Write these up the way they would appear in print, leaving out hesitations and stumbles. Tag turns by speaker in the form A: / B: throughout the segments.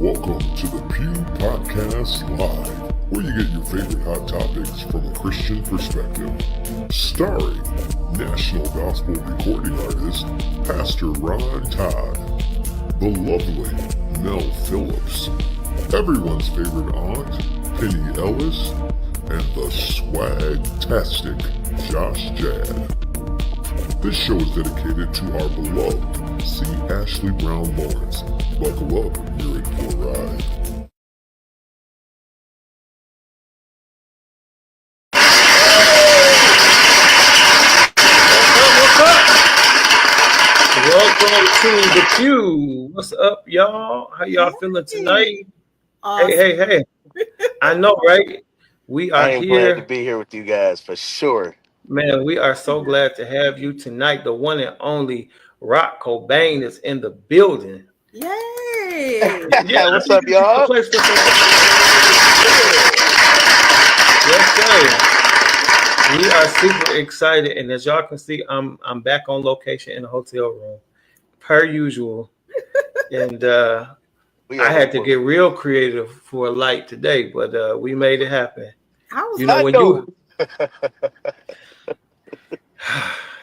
A: Welcome to the Pew Podcast Live, where you get your favorite hot topics from a Christian perspective. Starring National Gospel Recording Artist, Pastor Ron Todd, the lovely Mel Phillips, everyone's favorite aunt, Penny Ellis, and the swag-tastic Josh Jad. This show is dedicated to our beloved C. Ashley Brown Lawrence. Buckle up, you're in for a ride.
B: Welcome to the Pew. What's up, y'all? How y'all feeling tonight? Awesome. Hey. I know, right? We are here.
C: Glad to be here with you guys for sure.
B: Man, we are so glad to have you tonight. The one and only Rock Cobain is in the building.
D: Yay!
C: Yeah, what's up, y'all?
B: Yes, sir. We are super excited, and as y'all can see, I'm back on location in the hotel room, per usual. And I had to get real creative for a light today, but we made it happen.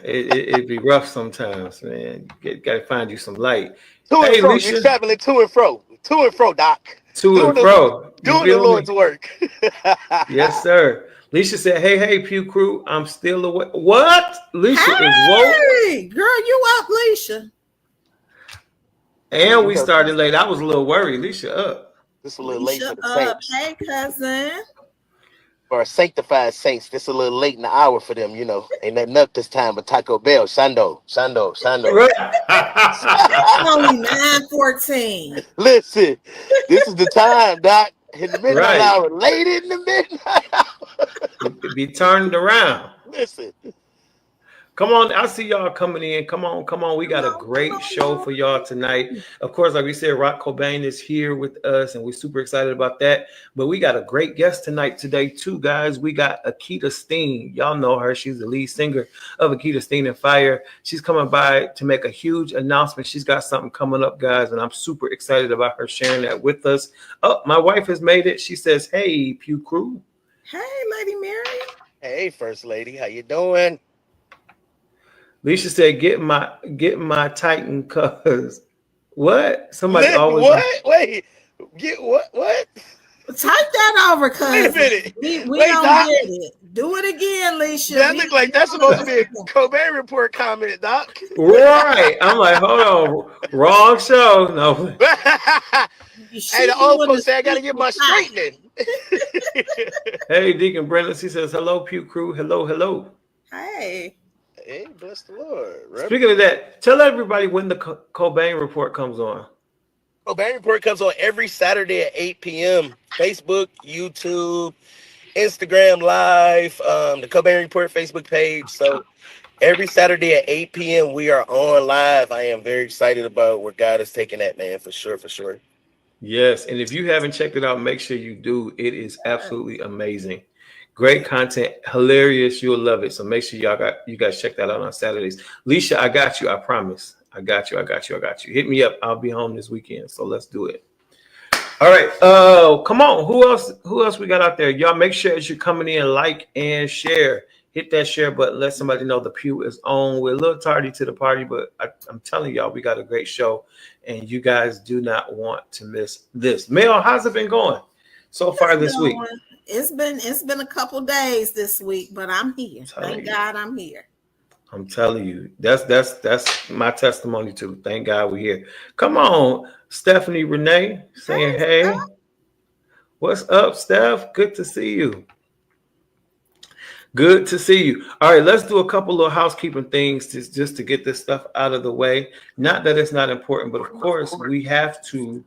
B: It'd be rough sometimes, man. You gotta find you some light.
C: Hey, Alicia, you're traveling to and fro, Doc.
B: To and fro.
C: Doing the Lord's work.
B: Yes, sir. Alicia said, hey, Pew Crew, I'm still awake. What? Alicia is woke.
D: Hey, girl, you up, Alicia?
B: And we started late. I was a little worried. Alicia up.
C: This is a little late for the saints.
D: Hey, cousin.
C: For our sanctified saints, this is a little late in the hour for them, you know. Ain't nothing up this time but Taco Bell. Shando.
B: Right.
D: It's only 9:14.
C: Listen, this is the time, Doc. In the midnight hour, late in the midnight hour.
B: Be turned around.
C: Listen.
B: Come on, I see y'all coming in. Come on. We got a great show for y'all tonight. Of course, like we said, Rock Cobain is here with us, and we're super excited about that. But we got a great guest today, too, guys. We got AKITA STEEN. Y'all know her. She's the lead singer of AKITA STEEN and Fire. She's coming by to make a huge announcement. She's got something coming up, guys, and I'm super excited about her sharing that with us. Oh, my wife has made it. She says, hey, Pew Crew.
D: Hey, Lady Mary.
C: Hey, First Lady. How you doing?
B: Alicia said, "Get my Titan cuz." What? Somebody always
C: what? Wait, get what?
D: Type that over, cuz.
C: Wait a minute.
D: We don't Doc. Get it. Do it again, Alicia.
C: That look like that's supposed to be a Cobain Report comment, Doc.
B: Right. I'm like, hold on, wrong show. No.
C: Hey, the old folks say I gotta get my straightening.
B: Hey, Deacon Brendan, he says, "Hello, Pew Crew. Hello.
D: Hey.
C: Hey, bless the Lord.
B: Speaking of that, tell everybody when the Cobain Report comes on.
C: Cobain Report comes on every Saturday at 8 p.m. Facebook, YouTube, Instagram Live, the Cobain Report Facebook page. So every Saturday at 8 p.m. we are on live. I am very excited about where God is taking that, man, for sure.
B: Yes, and if you haven't checked it out, make sure you do. It is absolutely amazing. Great content, hilarious. You'll love it. So make sure you guys check that out on Saturdays. Alicia, I got you. I promise. I got you. Hit me up. I'll be home this weekend. So let's do it. All right. Come on. Who else we got out there? Y'all make sure as you're coming in, like and share. Hit that share button. Let somebody know the Pew is on. We're a little tardy to the party, but I'm telling y'all, we got a great show, and you guys do not want to miss this. Mel, how's it been going so far this week?
D: It's been a couple days this week, but I'm here. Thank God I'm here.
B: I'm telling you, that's my testimony too. Thank God we're here. Come on, Stephanie Renee saying, hey. What's up, Steph? Good to see you. Good to see you. All right, let's do a couple of housekeeping things just to get this stuff out of the way. Not that it's not important, but of course we have to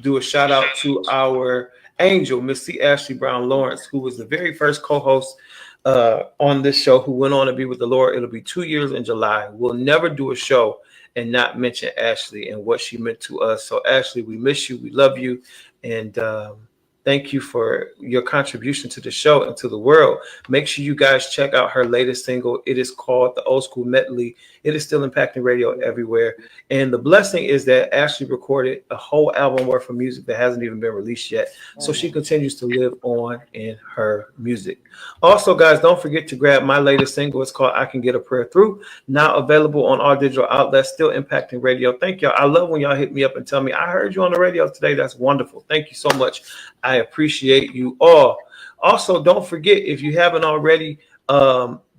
B: do a shout out to our angel, Miss C. Ashley Brown Lawrence, who was the very first co-host on this show, who went on to be with the Lord. It'll be 2 years in July. We'll never do a show and not mention Ashley and what she meant to us. So Ashley, we miss you. We love you. And Thank you for your contribution to the show and to the world. Make sure you guys check out her latest single. It is called The Old School Medley. It is still impacting radio everywhere. And the blessing is that Ashley recorded a whole album worth of music that hasn't even been released yet. So she continues to live on in her music. Also, guys, don't forget to grab my latest single. It's called I Can Get a Prayer Through. Now available on all digital outlets, still impacting radio. Thank y'all. I love when y'all hit me up and tell me, I heard you on the radio today. That's wonderful. Thank you so much. I appreciate you all. Also, don't forget, if you haven't already,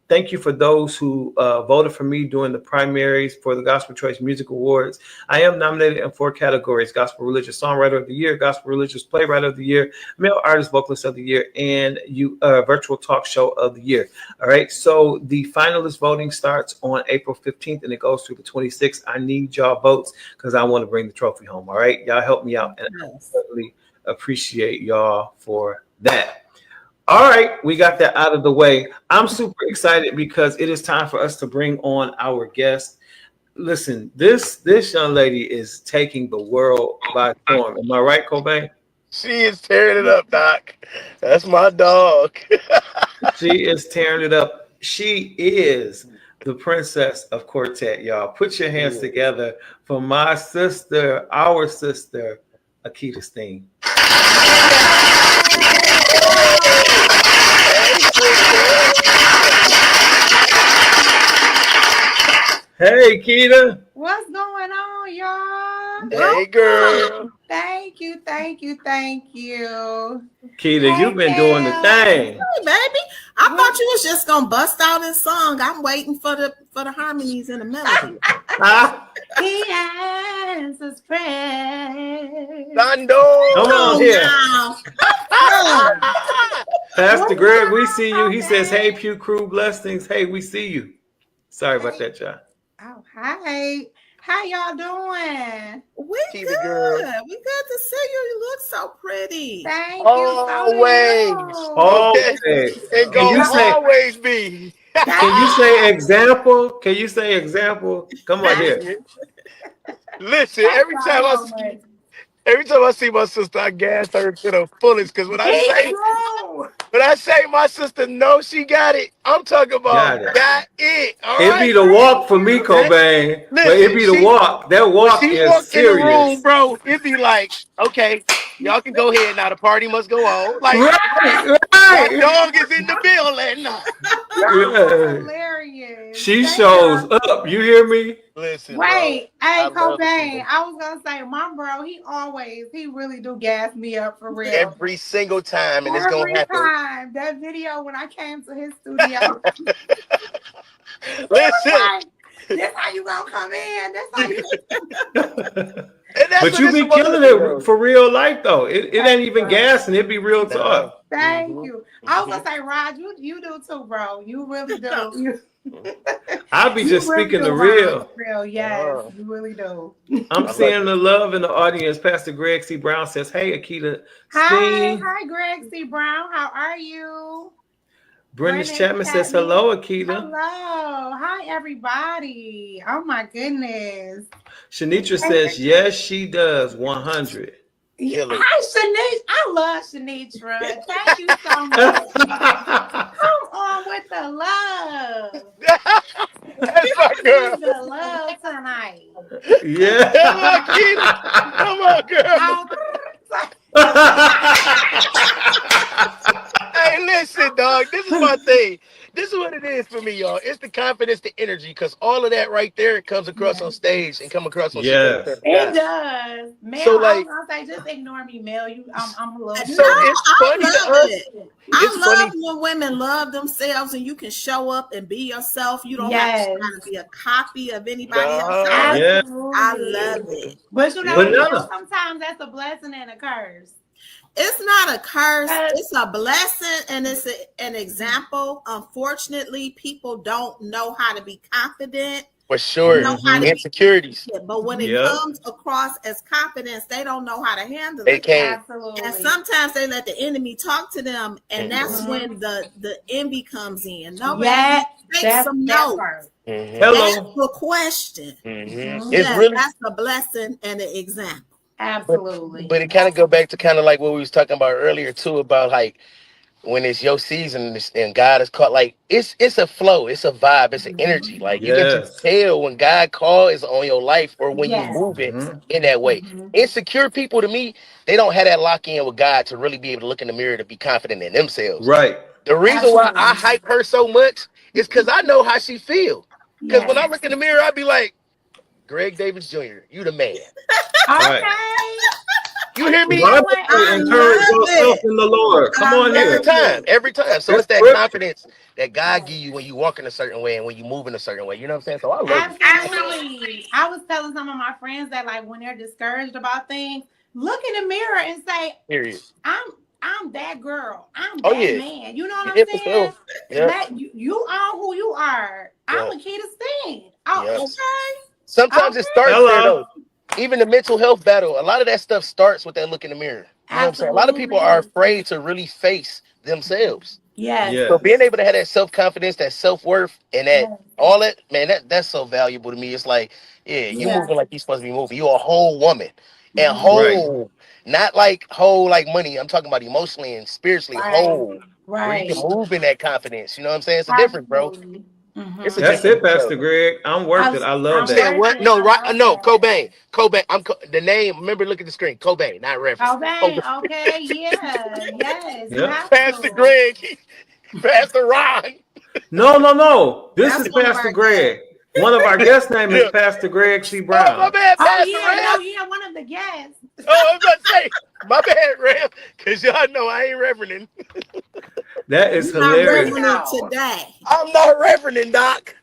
B: thank you for those who voted for me during the primaries for the Gospel Choice Music Awards. I am nominated in 4 categories: Gospel Religious Songwriter of the Year, Gospel Religious Playwright of the Year, Male Artist Vocalist of the Year, and Virtual Talk Show of the Year. All right, so the finalist voting starts on April 15th and it goes through the 26th. I need y'all votes because I want to bring the trophy home. All right, y'all help me out, and I certainly appreciate y'all for that. All right, we got that out of the way. I'm super excited because it is time for us to bring on our guest. Listen, this young lady is taking the world by storm. Am I right, Cobain?
C: She is tearing it up, Doc. That's my dog.
B: She is tearing it up. She is the princess of quartet, y'all. Put your hands together for my sister, our sister, AKITA STEEN. Hey, Keita.
E: What's going on, y'all?
C: Hey, girl.
E: Thank you.
B: Keita, you've been doing the thing.
D: Hey, baby. I thought you was just gonna bust out in song. I'm waiting for the harmonies and the melody.
E: He answers prayers.
C: Dando.
B: Come on here.
D: Now.
B: Pastor Greg, we see you. He says, hey, Pew Crew, blessings. Hey, we see you. Sorry about that, y'all.
E: Oh, hi. How y'all doing?
D: We
C: Keep
D: good.
C: it, girl.
D: We good to see you. You look so pretty.
E: Thank
C: Always.
E: you.
B: Okay.
C: And
B: Can you
C: go
B: say-
C: always be.
B: Can you say example? Can you say example? Come on here.
C: Listen, every time I see my sister, I gas her to the fullest. Because when I say my sister knows she got it, I'm talking about got it. All
B: It
C: right?
B: be the walk for me, Cobain. But it be the walk. That walk
C: She
B: is
C: walked in the room,
B: serious.
C: bro. It'd be like, okay, y'all can go ahead now. The party must go on. Like,
B: Right.
C: my dog is in the building.
B: Yeah.
E: Hilarious.
B: She shows up. You hear me?
C: Listen,
E: Wait, hey,
C: love
E: Cobain.
C: it.
E: I was gonna say, my bro, he really do gas me up for real.
C: Every single time, and it's
E: Every
C: gonna happen.
E: time. That video when I came to his studio.
C: Listen,
E: Like, this how you gonna come in? This how you.
C: and that's
B: But
C: what
B: you
C: it's
B: be
C: supposed
B: killing
C: to be.
B: it for real life, though. It ain't even gassing. It be real talk.
E: Thank you. I was gonna say, Rod, you do too, bro. You really do.
B: I be just
E: really
B: speaking
E: do,
B: the
E: Rod,
B: real.
E: for real, yes, you really do.
B: I'm seeing the love in the audience. Pastor Greg C. Brown says, hey, AKITA STEEN.
E: Hi, Greg C. Brown. How are you?
B: Brendan
E: Brendan
B: Chapman says, hello, AKITA.
E: Hello. Hi, everybody. Oh, my goodness.
B: Shanitra says, yes, she does. 100.
E: Hi, Shanice. I love Shanitra. Thank you so much. Come on with the love.
C: That's my girl.
E: The love tonight.
B: Yeah.
C: Come on, Keita. Come on, girl. Hey, listen, dog. This is my thing. This is what it is for me, y'all. It's the confidence, the energy, because all of that right there comes across on stage and come across on
B: Yes.
C: stage.
E: It does. Mel,
C: So,
E: I
C: like-
E: was gonna say, just ignore me, Mel. I'm a little.
C: So it's funny to us.
D: I love when women love themselves and you can show up and be yourself. You don't have to try to be a copy of anybody else.
B: Yeah.
D: I love it.
E: But you know,
B: But no.
E: sometimes that's a blessing and a curse.
D: It's not a curse. It's a blessing and it's an example. Unfortunately, people don't know how to be confident.
C: For sure. Insecurities.
D: But when it comes across as confidence, they don't know how to handle
C: They
D: it.
C: can't.
E: Absolutely.
D: And sometimes they let the enemy talk to them, and that's when the envy comes in. Nobody takes some notes.
C: Mm-hmm.
B: Hello.
D: Ask a question.
C: Mm-hmm.
D: Yeah,
C: It's really
D: that's a blessing and an example.
E: Absolutely.
C: But it kind of go back to kind of like what we was talking about earlier too, about like when it's your season and God is called, like it's a flow, it's a vibe, it's an energy. Like you can just
B: Yes.
C: tell when God call is on your life or when you
E: Yes.
C: move it
B: Mhm.
C: in that way.
E: Mhm.
C: Insecure people, to me, they don't have that lock in with God to really be able to look in the mirror to be confident in themselves.
B: Right.
C: The reason why I
E: Absolutely.
C: hype her so much is because I know how she feel. Because when I
E: Yes.
C: look in the mirror, I be like, Greg Davis Jr., you the man.
B: Right.
E: Okay.
C: You hear me?
B: Bible
E: what?
B: say,
D: I
B: encourage
D: love
B: yourself
D: it.
B: in the Lord. Come
D: I
B: on
D: love
B: here.
C: Every time. So it's
B: That's
C: that
B: good.
C: confidence that God give you when you walk in a certain way and when you move in a certain way. You know what I'm saying? So I love it.
E: Absolutely. I was telling some of my friends that like when they're discouraged about things, look in the mirror and say,
C: Period.
E: I'm that girl. I'm
C: Oh
E: that
C: yeah.
E: man. You know what
C: Yeah,
E: I'm
C: for
E: saying?
C: sure. Yeah.
E: Let you are who you are. I'm
C: Yeah.
E: AKITA STEEN. Oh,
C: Yeah.
E: okay.
C: Sometimes it starts there
B: Hello.
C: though. Even the mental health battle, a lot of that stuff starts with that look in the mirror. You know what I'm saying? A lot of people are
E: Absolutely.
C: afraid to really face themselves.
E: Yes.
C: So
B: Yes.
C: being able to have that self-confidence, that self-worth, and that
E: Yes.
C: all that, man, that's so valuable to me. It's like, yeah, you
E: Yeah.
C: moving like you're supposed to be moving. You're a whole woman. And
E: Mhm.
B: Right.
C: whole, not like whole like money. I'm talking about emotionally and spiritually
E: Right.
C: whole. Where you
E: Right.
C: can move in that confidence. You know what I'm saying? It's a difference, bro.
E: Absolutely.
C: It's a
E: Mhm.
B: That's
C: difference
B: it,
C: for sure.
B: Pastor Greg. I'm worth it. I love
C: You
E: I'm
C: said
B: that.
E: worth
C: what?
E: it.
C: No,
E: I
C: right?
E: love
C: No,
E: that.
C: Cobain. Cobain. The name. Remember, look at the screen. Cobain, not Reverend.
E: Okay, okay, yeah, yes, you
B: Yep.
E: have
C: Pastor
E: to.
C: Greg. Pastor Ron.
B: No. This
D: That's
B: is
D: one of
B: Pastor
D: our guests.
B: Greg. One of our guest name is
C: Yeah.
B: Pastor Greg C.
C: Oh, my
B: Brown.
C: bad,
E: Oh
C: Pastor
E: yeah, no,
C: Rev.
E: yeah, one of the guests.
C: Oh, I was about to say, my bad, Rev. Because y'all know I ain't reverending.
B: That is
D: You're not
B: hilarious.
D: reverend today.
C: I'm not reverending, Doc.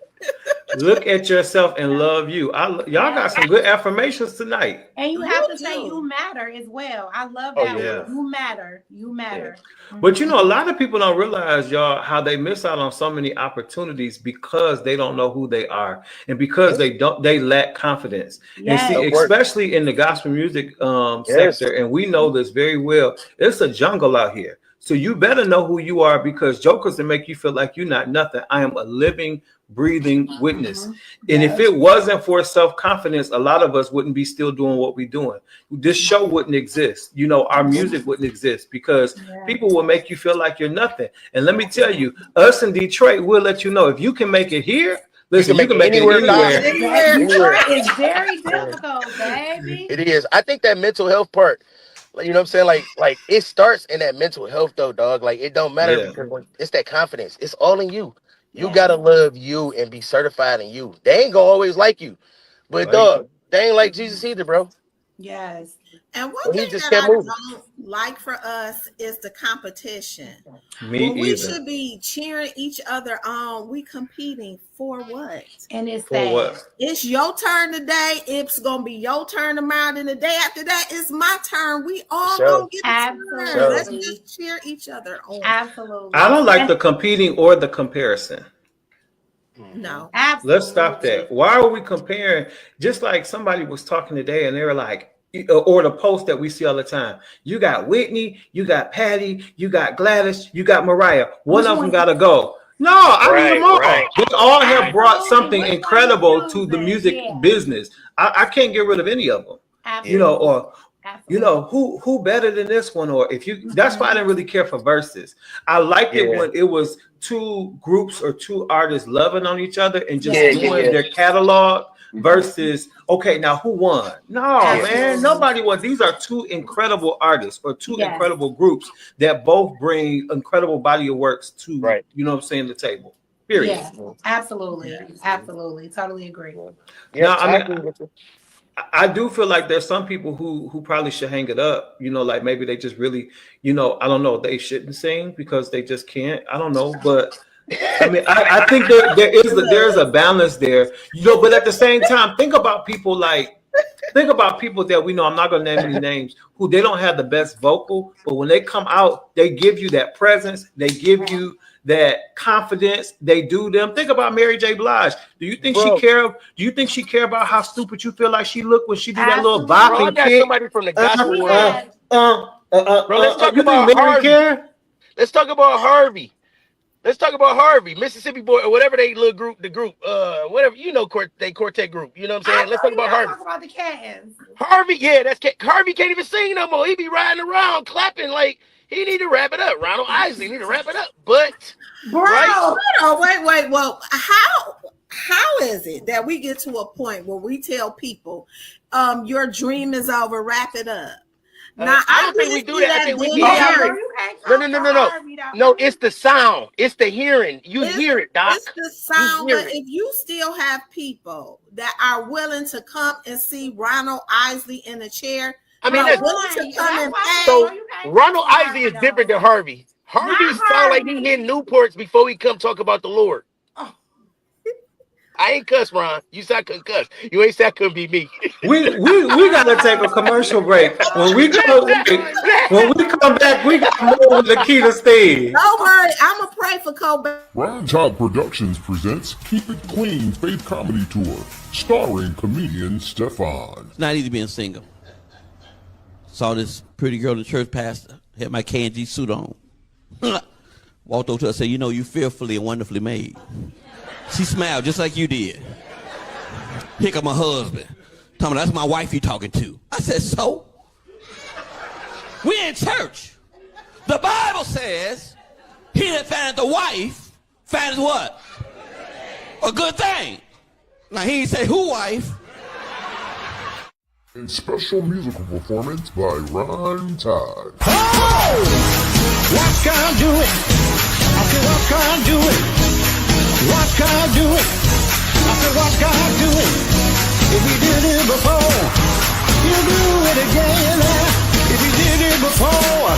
B: Look at yourself and love you. Y'all got some good affirmations tonight.
E: And you have
D: You
E: to say you
D: do.
E: matter as well. I love
C: Oh,
E: that
C: yeah.
E: one. You matter. You matter.
B: But you
E: Mhm.
B: know, a lot of people don't realize, y'all, how they miss out on so many opportunities because they don't know who they are and because they lack confidence. And see,
E: Yes.
C: Work.
B: especially in the gospel music
C: Yes.
B: sector, and we know this very well, it's a jungle out here. So you better know who you are because jokers will make you feel like you're not nothing. I am a living, breathing witness.
E: Mhm.
B: And if
E: Yes.
B: it wasn't for self-confidence, a lot of us wouldn't be still doing what we're doing. This show wouldn't exist. You know, our music wouldn't exist because
E: Yeah.
B: people will make you feel like you're nothing. And let me tell you, us in Detroit, we'll let you know if you can make it here, listen, you can make it
C: anywhere, Doc.
B: anywhere.
E: That
C: Anywhere.
E: Detroit is very difficult, baby.
C: It is. I think that mental health part, like, you know what I'm saying? Like it starts in that mental health though, dog. Like it don't matter
B: Yeah.
C: because it's that confidence. It's all in you. You
E: Yes.
C: gotta love you and be certified in you. They ain't gonna always like you. But
B: Right.
C: dog, they ain't like Jesus either, bro.
E: Yes.
D: And one
C: Well, he
D: thing
C: just
D: that
C: kept
D: I
C: moving.
D: don't like for us is the competition.
B: Me
D: When we
B: either.
D: should be cheering each other on, we competing for what?
E: And it's
B: For
E: sad.
B: what?
D: It's your turn today. It's gonna be your turn tomorrow. And the day after that, it's my turn. We all
C: Sure.
D: gonna get a turn.
E: Absolutely.
D: Let's just cheer each other on.
E: Absolutely.
B: I don't like
E: And-
B: the competing or the comparison.
D: No.
E: Absolutely.
B: Let's stop that. Why are we comparing? Just like somebody was talking today and they were like, or the post that we see all the time. You got Whitney, you got Patty, you got Gladys, you got Mariah. One
E: Which
B: of them
E: one?
B: got to go. No, I need them all.
C: Right.
B: They all have brought
E: Absolutely.
B: something
E: Which one
B: incredible
E: you
B: to the
E: choosing?
B: music
E: Yeah.
B: business. I can't get rid of any of them.
E: Absolutely.
B: You know, or
E: Absolutely.
B: you know, who better than this one? Or if you, that's why I didn't really care for verses. I liked it when it was two groups or two artists loving on each other and just doing their catalog versus, okay, now who won? No, man, nobody won. These are two incredible artists or two incredible groups that both bring incredible body of works to, you know what I'm saying, the table. Period.
E: Yeah, absolutely. Absolutely. Totally agree.
B: Now, I mean, I do feel like there's some people who probably should hang it up, you know, like maybe they just really, you know, I don't know, they shouldn't sing because they just can't. I don't know, but I mean, I think there's a balance there, you know, but at the same time, think about people that we know, I'm not going to name any names, who they don't have the best vocal, but when they come out, they give you that presence, they give you that confidence, they do them. Think about Mary J. Blige. Do you think she care? Do you think she care about how stupid you feel like she look when she do that little bopping
C: I got
B: kick?
C: somebody from the gospel world.
B: Bro,
C: let's talk
B: you
C: about
B: think Mary
C: Harvey.
B: care?
C: Let's talk about Harvey. Let's talk about Harvey, Mississippi Boy, or whatever they little group, whatever, they quartet group. You know what I'm saying? Let's talk about Harvey.
E: Talk about the cats.
C: Harvey, Harvey can't even sing no more. He be riding around clapping like he need to wrap it up. Ronald Isley need to wrap it up. But
E: bro,
C: right?
D: Oh, wait. Well, how is it that we get to a point where we tell people, your dream is over, wrap it up? Now,
C: I don't think we do that. I think we need hearing. No, it's the sound. It's the hearing. You hear it, Doc.
D: It's the sound. But if you still have people that are willing to come and see Ronald Isley in a chair,
C: I mean,
D: willing to come and pay.
C: So Ronald Isley is different than Harvey. Harvey sound like he hit Newports before he come talk about the Lord. I ain't cuss, Ron. You said I couldn't cuss. You ain't said I couldn't be me.
B: We gotta take a commercial break. When we come back, we got more with AKITA STEEN.
D: Don't worry, I'ma pray for Kobe.
A: Ron Todd Productions presents Keep It Clean Faith Comedy Tour, starring comedian Stefan.
F: It's not easy being single. Saw this pretty girl in church pastor, had my K&G suit on. Walked over to her and said, you fearfully and wonderfully made. She smiled just like you did. Pick up my husband. Tell me, that's my wife you talking to. I said, so? We in church. The Bible says, he that findeth a wife, findeth what? A good thing. Now, he ain't say who wife.
A: And special musical performance by Ron Todd.
G: Oh! Watch God do it. I said, watch God do it. Watch God do it. I said, watch God do it. If he did it before, he'll do it again. If he did it before,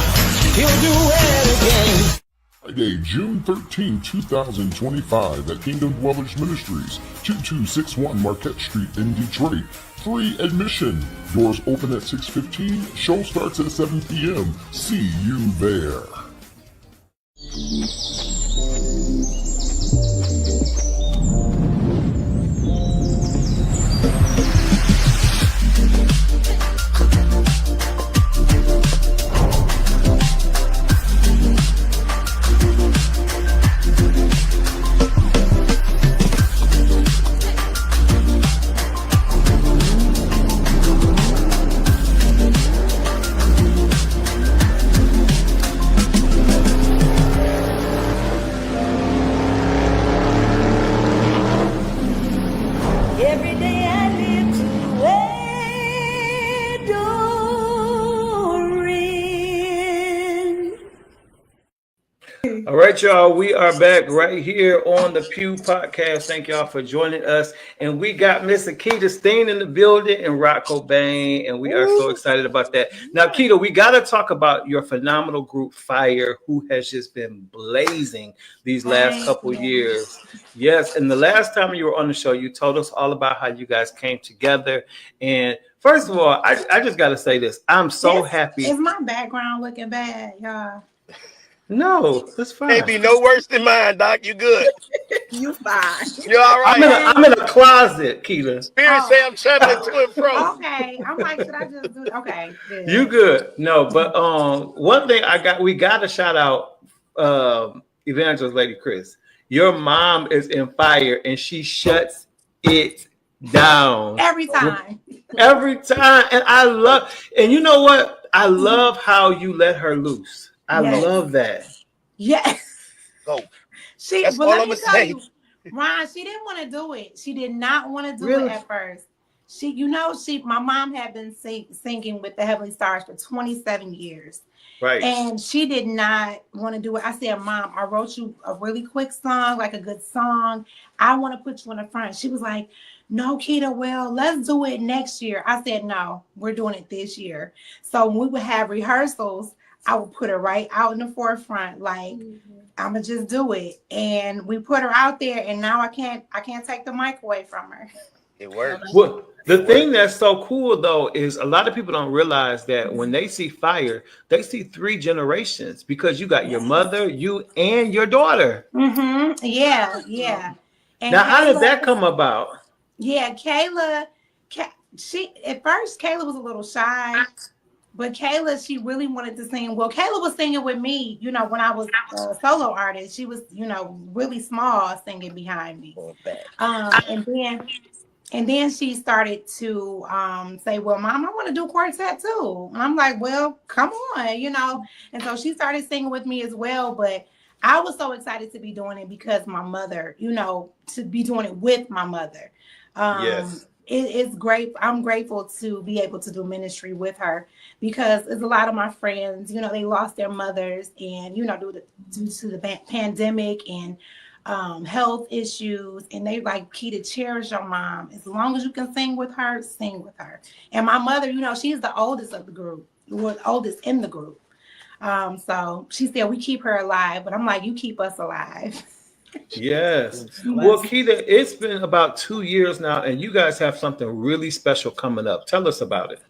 G: he'll do it again.
A: Friday, June 13, 2025 at Kingdom Dwellers Ministries, 2261 Marquette Street in Detroit. Free admission. Doors open at 6:15. Show starts at 7 p.m. See you there.
B: All right, y'all. We are back right here on the Pew Podcast. Thank y'all for joining us. And we got Miss AKITA STEEN in the building and Rocco Bain, and we are so excited about that. Now, AKITA, we got to talk about your phenomenal group, Fire, who has just been blazing these last couple years. Yes, and the last time you were on the show, you told us all about how you guys came together. And first of all, I just got to say this. I'm so happy.
E: Is my background looking bad, y'all?
B: No, that's fine.
C: Can't be no worse than mine, Doc. You good?
D: You fine.
C: You all right?
B: I'm in a closet, Keita.
C: Spirit say I'm traveling to and fro.
E: Okay, I'm like, should I just do? Okay, good.
B: You good? No, but one thing we got to shout out Evangelist Lady Chris. Your mom is in Fire, and she shuts it down
E: every time.
B: Every time, and you know what? I love how you let her loose. I love that.
E: Yes.
C: Go.
E: That's all I'm gonna say. Ron, she didn't want to do it. She did not want to do it at first. My mom had been singing with the Heavenly Stars for 27 years. Right. And she did not want to do it. I said, Mom, I wrote you a really quick song, like a good song. I want to put you in the front. She was like, no, Keita, well, let's do it next year. I said, no, we're doing it this year. So when we would have rehearsals, I would put her right out in the forefront, like I'ma just do it. And we put her out there, and now I can't take the mic away from her.
C: It works.
B: Well, the thing that's so cool though is a lot of people don't realize that when they see Fire, they see 3 generations because you got your mother, you, and your daughter.
E: Mm-hmm. Yeah. And
B: now, how did that come about?
E: Yeah, Kayla. At first, Kayla was a little shy. But Kayla, she really wanted to sing. Well, Kayla was singing with me, you know, when I was a solo artist. She was, you know, really small singing behind me. And then she started to say, well, Mom, I want to do quartet too. And I'm like, well, come on, you know. And so she started singing with me as well. But I was so excited to be doing it because my mother, you know, to be doing it with my mother.
B: Yes.
E: It's great. I'm grateful to be able to do ministry with her because there's a lot of my friends, you know, they lost their mothers and, you know, due to the pandemic and health issues. And they like, Kita, cherish your mom. As long as you can sing with her, sing with her. And my mother, you know, she's the oldest of the group, the oldest in the group. So she said, we keep her alive, but I'm like, you keep us alive.
B: Yes. Well, Kita, it's been about 2 years now, and you guys have something really special coming up. Tell us about it.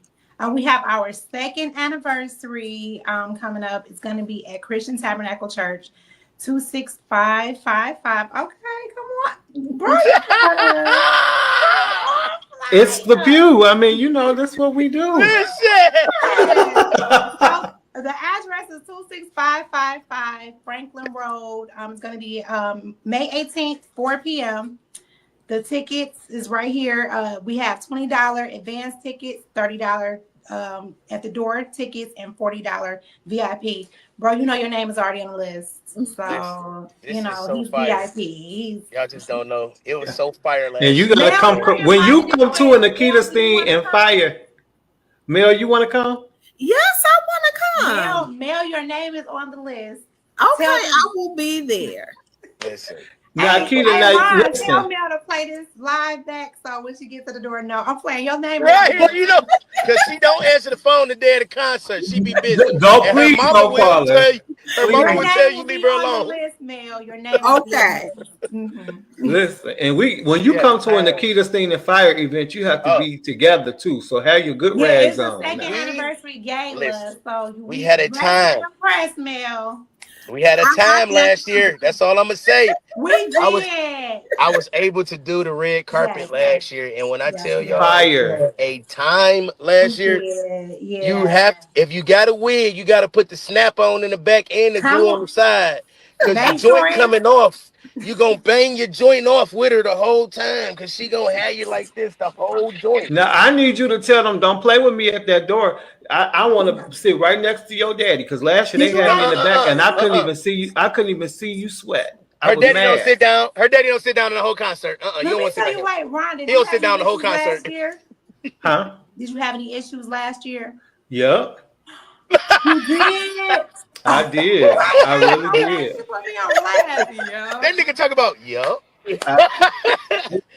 E: We have our second anniversary coming up. It's going to be at Christian Tabernacle Church, 26555. Okay, come on. Bro,
B: it's the Pew. I mean, you know, that's what we do.
E: So the address is 26555 Franklin Road. It's going to be May 18th, 4 p.m. The tickets is right here. We have $20 advance tickets, $30 at the door tickets, and $40 VIP. Bro, you know your name is already on the list. So,
C: this
E: you know,
C: so
E: he's
C: fire.
E: VIP.
C: Y'all just don't know. It was so fire last
B: And you got to come. When you come to an AKITA STEEN and fire, Mel, you want to come?
D: Yes, I want to come.
E: Mel, your name is on the list.
D: Okay, I will be there.
C: Listen.
B: Now, AKITA,
E: Ron,
B: listen.
E: tell Mel to play this live back so when she gets to the door, no, I'm playing your name.
C: Right, well, you know, because she don't answer the phone the day of the concert. She be busy.
B: Don't
C: And
B: please don't call her.
C: Her mama will tell you leave her alone.
E: List, Mel. Your name.
D: Okay.
B: Listen, and when you come to an AKITA STEEN and fire event, you have to be together too. So have your good rags on.
E: It's the second anniversary gala, so
C: we had a time.
E: Impressed, Mel.
C: We had a time last year. That's all I'm gonna say.
E: We did.
C: I was able to do the red carpet last year, and when I tell y'all,
B: fire
C: a time last year, you have, if you got a wig, you got to put the snap on in the back and the glue on the side, because the joint coming off. You gonna bang your joint off with her the whole time, because she gonna have you like this the whole joint.
B: Now I need you to tell them, don't play with me at that door. I want to sit right next to your daddy, because last year they had me in the back and I couldn't even see you. I couldn't even see you sweat.
C: Her daddy don't sit down. Her daddy don't sit down in the whole concert. You don't want to sit down.
E: Ron,
C: he don't sit down the whole concert.
B: Huh?
E: Did you have any issues last year?
B: Yep.
E: You did.
B: I did. I really did.
C: That nigga talk about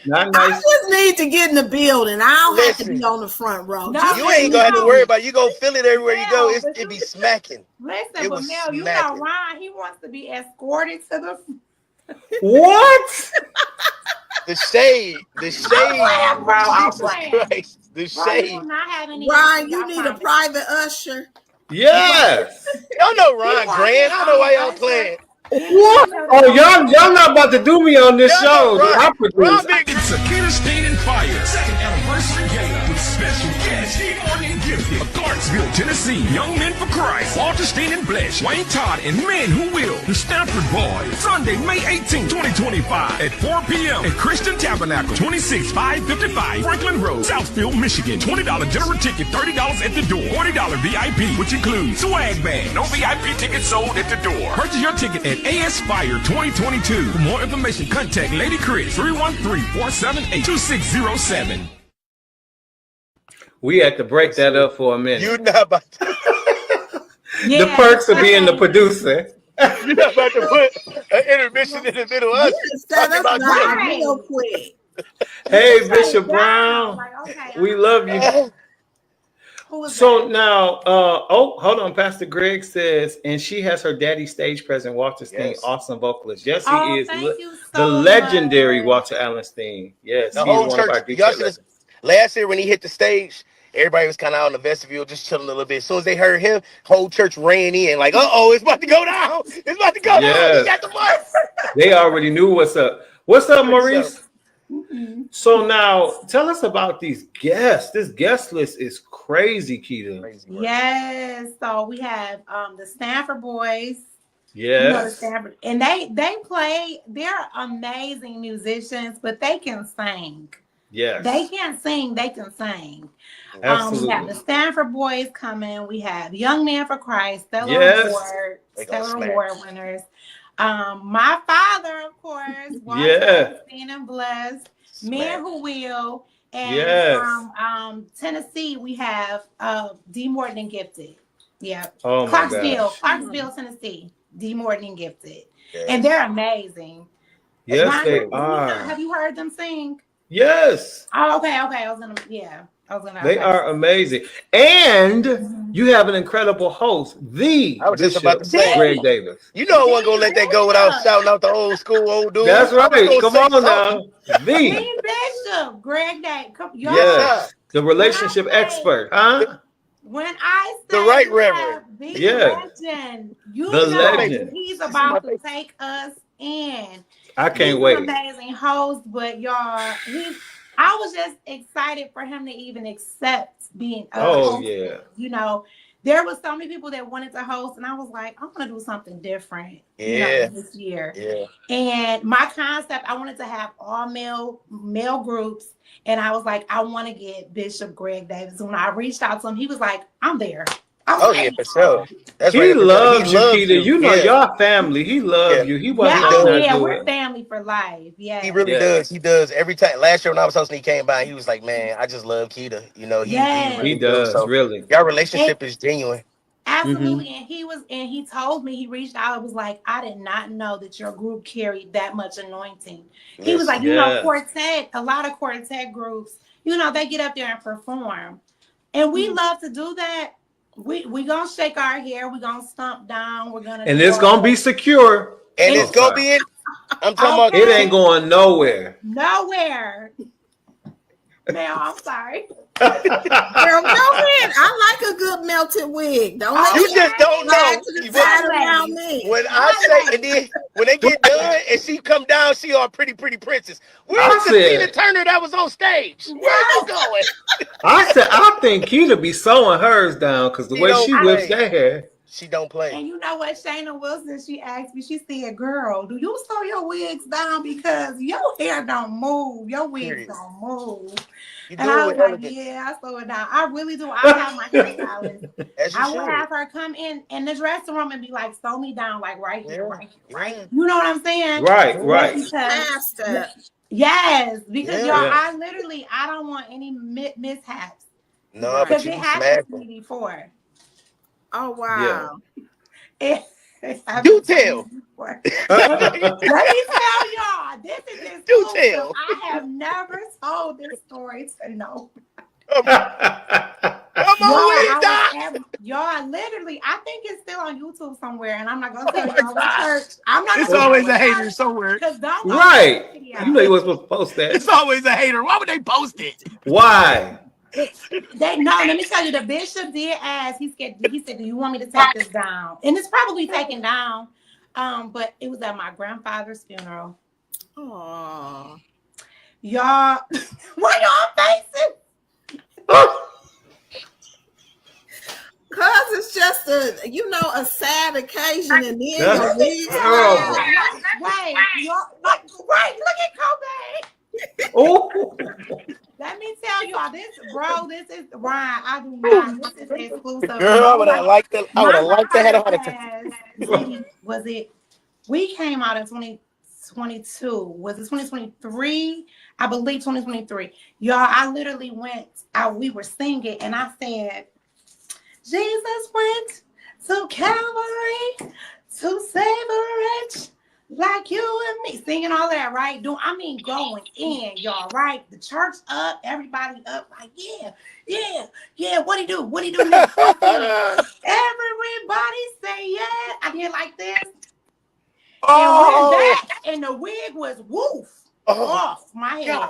B: Not nice.
D: I just need to get in the building. I don't have to be on the front row.
C: No, you ain't gonna have to worry about it. You gonna feel it everywhere you go. It be smacking.
E: Listen, but Mel, you know Ron, he wants to be escorted to the
B: what?
C: The shade.
E: I'm playing, bro.
C: The shade.
E: Bro, not have any
D: Ron, you need a private usher.
B: Yes.
C: Y'all know Ron Grant. I don't know why y'all playing.
B: What? Oh, y'all not about to do me on this show.
H: It's AKITA STEEN and Fire second anniversary gala with special guests, Morning Gifted of Clarksville, Tennessee, Young Men for Christ, Walter Steen and Blesh, Wayne Todd, and Men Who Will, the Stanford Boys. Sunday, May 18, 2025 at 4 p.m. at Christian Tabernacle, 26555 Franklin Road, Southfield, Michigan. $20 general ticket, $30 at the door, $40 VIP, which includes swag bag. No VIP tickets sold at the door. Purchase your ticket at AS Fire 2022. For more information, contact Lady Chris 313-478-2607.
B: We had to break that up for a minute.
C: You're not about to.
B: The perks of being the producer.
C: You're not about to put an intermission in the middle of us.
D: Talking about real quick.
B: Hey, Bishop Brown. We love you. So now, hold on. Pastor Greg says, and she has her daddy stage present, Walter Steen, awesome vocalist. Yes, he is the legendary Walter Allen Steen. Yes,
C: the whole church. Last year when he hit the stage, everybody was kind of out in the vestibule, just chilling a little bit. As soon as they heard him, whole church ran in, like, it's about to go down. It's about to go down. He got the bus.
B: They already knew what's up. What's up, Maurice? So now tell us about these guests. This guest list is crazy, Keita.
E: Yes. So we have the Stanford boys.
B: Yes.
E: You know, the Stanford, and they play, they're amazing musicians, but they can sing.
B: Yes.
E: They can't sing, they can sing.
B: Absolutely.
E: We have the Stanford boys coming. We have Young Men for Christ, Stellar Award winners. My father, of course, was STEEN and Blessed, Men Who Will, and from Tennessee we have D. Morton and Gifted. Yeah.
B: Oh my gosh.
E: Clarksville, Tennessee. D. Morton and Gifted. Yes. And they're amazing.
B: Yes, they are.
E: Have you heard them sing?
B: Yes.
E: Oh, okay. They
B: are amazing. And you have an incredible host,
C: I was just about to say,
B: Greg Davis.
C: You know I wasn't going to let that go without shouting out the old dude.
B: That's right. Come on now.
E: The Bishop, Greg Davis.
B: Yes. The relationship expert, huh?
E: When I say
C: the right reverend,
E: legend, you know he's about to take us in.
B: I can't wait.
E: Amazing host, but y'all, I was just excited for him to even accept being a host. Yeah. You know, there was so many people that wanted to host, and I was like, I'm gonna do something different. This year. Yeah. And my concept, I wanted to have all male groups. And I was like, I want to get Bishop Greg Davis. When I reached out to him, he was like, I'm there.
C: Yeah, for sure.
B: That's he loves you, Keita. You know your family. He loves you. He wasn't
E: we're family for life. Yeah.
C: He really does. He does. Every time. Last year when I was hosting, he came by and he was like, man, I just love Keita. You know, he really
B: does. So really.
C: Your relationship is genuine.
E: Absolutely. And he told me, he reached out and was like, I did not know that your group carried that much anointing. He was like, you know, quartet, a lot of quartet groups, you know, they get up there and perform. And we love to do that. We gonna shake our hair, we're gonna stomp down,
B: and it's gonna be secure.
C: And it's gonna be in. I'm talking about
B: it ain't going nowhere.
E: Nowhere. Now I'm sorry.
D: Girl, go ahead. I like a good melted wig. Don't let
C: you just don't know.
D: Around me.
C: When I say, and then when they get done and she come down, she all pretty princess. Where's the Tina Turner that was on stage? Where you going?
B: I think Keita be sewing hers down because the way she whips that hair.
C: She don't play.
E: And you know what, Shayna Wilson, she asked me, she said, girl, do you sew your wigs down? Because your hair don't move. Your wigs don't move. And I was like, yeah, I sew it down. I really do. I have my hairstylist. I would have her come in the dressing room and be like, sew me down, like right here, right. You know what I'm saying?
B: Right.
E: Yes, because I don't want any mishaps.
C: No,
E: because it happened to me before.
D: Oh wow!
C: Yeah. Do tell.
E: Let me tell y'all. This is exclusive.
C: Do tell.
E: I have never told this story to no. Y'all, literally, I think it's still on YouTube somewhere, and I'm not gonna tell y'all what church. I'm not.
C: It's always a hater somewhere.
B: Right. You know you were supposed to post that.
C: It's always a hater. Why would they post it?
B: Why?
E: Let me tell you, the bishop did ask. He said, do you want me to take this down? And it's probably taken down. But it was at my grandfather's funeral.
D: Oh,
E: y'all, why y'all facing?
D: Cause it's just a sad occasion, and then
E: right, look at Kobe.
B: Oh.
E: Let me tell y'all this is Ryan. I do not. This is exclusive.
C: Girl, I would have liked to have a heart attack.
E: Was it? We came out in 2022. Was it 2023? I believe 2023. Y'all, I literally went out. We were singing, and I said, Jesus went to Calvary to save a wretch like you and me, singing all that, right? Going in, y'all, right? The church up, everybody up, like, yeah. What he do next? Everybody say yeah. I did like this. And the wig was off my head.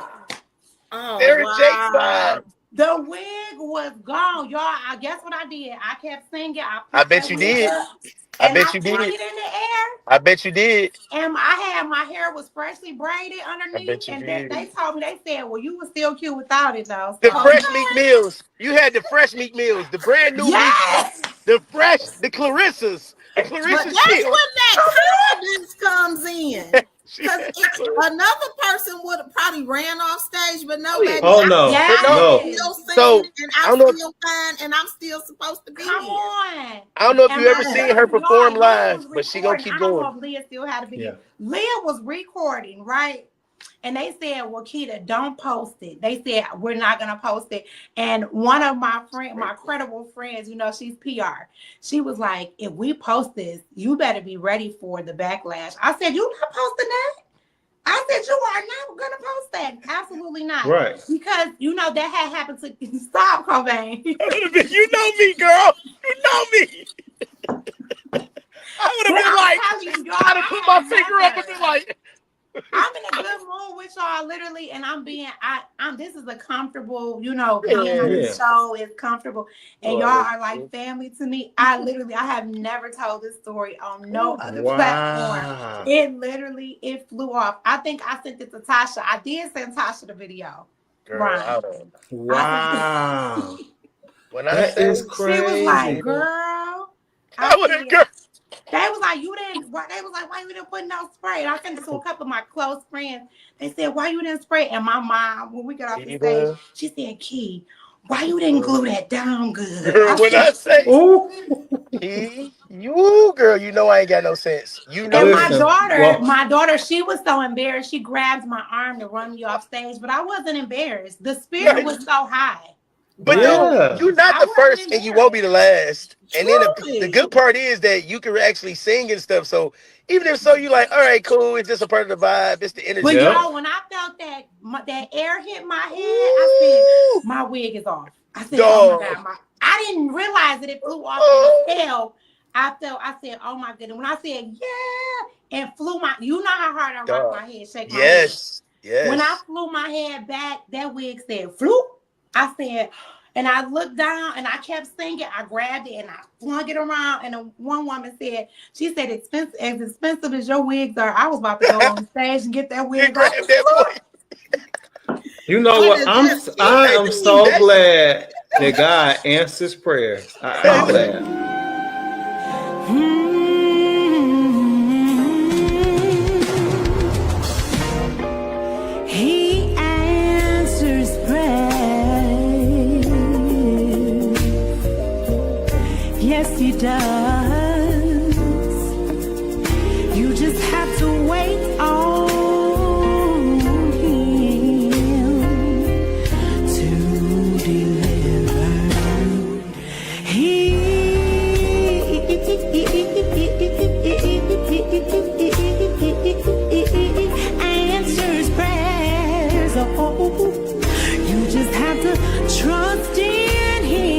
C: Oh, wow.
E: The wig was gone, y'all. I guess what I did. I kept singing.
C: I bet you did. I bet you
E: flung
C: did.
E: it in the air.
C: I bet you did.
E: And my hair was freshly braided underneath. And they told me, they said, well, you were still cute without it though.
C: The fresh meat meals. You had the fresh meat meals, the brand new
E: yes!
C: meat, the Clarissas. The Clarissas.
D: But that's
C: meal.
D: when that confidence comes in. Because another person would have probably ran off stage, but no, baby.
B: Oh no,
E: Yes.
B: no.
D: I'm still singing,
C: So,
D: and I'm still fine, and I'm still supposed to be
E: Come
D: here.
E: on.
C: I don't know if
E: And
C: you ever
E: my
C: seen her perform
E: Leah
C: live,
E: was
C: but she gonna
E: recording.
C: keep
E: I don't know
C: going.
E: if Leah still had a video.
B: Yeah.
E: Leah was recording, right? And they said, well, Kita, don't post it. They said, we're not going to post it. And one of my credible friends, you know, she's PR. She was like, if we post this, you better be ready for the backlash. I said, you not posting that? I said, you are not going to post that. Absolutely not.
B: Right.
E: Because, you know, that had happened to stop, Cobain.
C: You know me, girl. You know me. I would have been like, I'd have put my finger up and been like,
E: I'm in a good mood with y'all, literally, and I'm this is a comfortable, you know, being on this show is comfortable, and y'all are like family to me. I have never told this story on no other platform. It flew off. I think I sent it to Tasha. I did send Tasha the video.
C: girl,
B: Wow.
C: When I
B: That
C: said
B: is crazy.
E: She was like, girl.
C: I would have, girl.
E: They was like, why you didn't put no spray? And I sent it to a couple of my close friends. They said, why you didn't spray? And my mom, when we got off the stage, she said, Key, why you didn't glue that down good?
C: Girl, I say, Key, you girl, you know I ain't got no sense. You know.
E: And my daughter, she was so embarrassed. She grabbed my arm to run me off stage, but I wasn't embarrassed. The spirit was so high.
C: But dude, you're not the first and you won't be the last. And then the good part is that you can actually sing and stuff. So even if so, you like, all right, cool. It's just a part of the vibe. It's the energy.
E: But y'all, when I felt that air hit my head, I said, my wig is off. I said, oh my God. I didn't realize that it flew off and fell. I said, oh my goodness. When I said, yeah, and flew you know how hard I rock my head, shake my head. Yes. When I flew my head back, that wig said, floop. I said, and I looked down and I kept singing. I grabbed it and I flung it around. And one woman said, she said, as expensive as your wigs are, I was about to go on stage and get that wig off the floor.
B: You know what? I am so glad that God answers prayers. I'm glad.
I: He does. You just have to wait on him to deliver. He answers prayers. Oh, you just have to trust in him.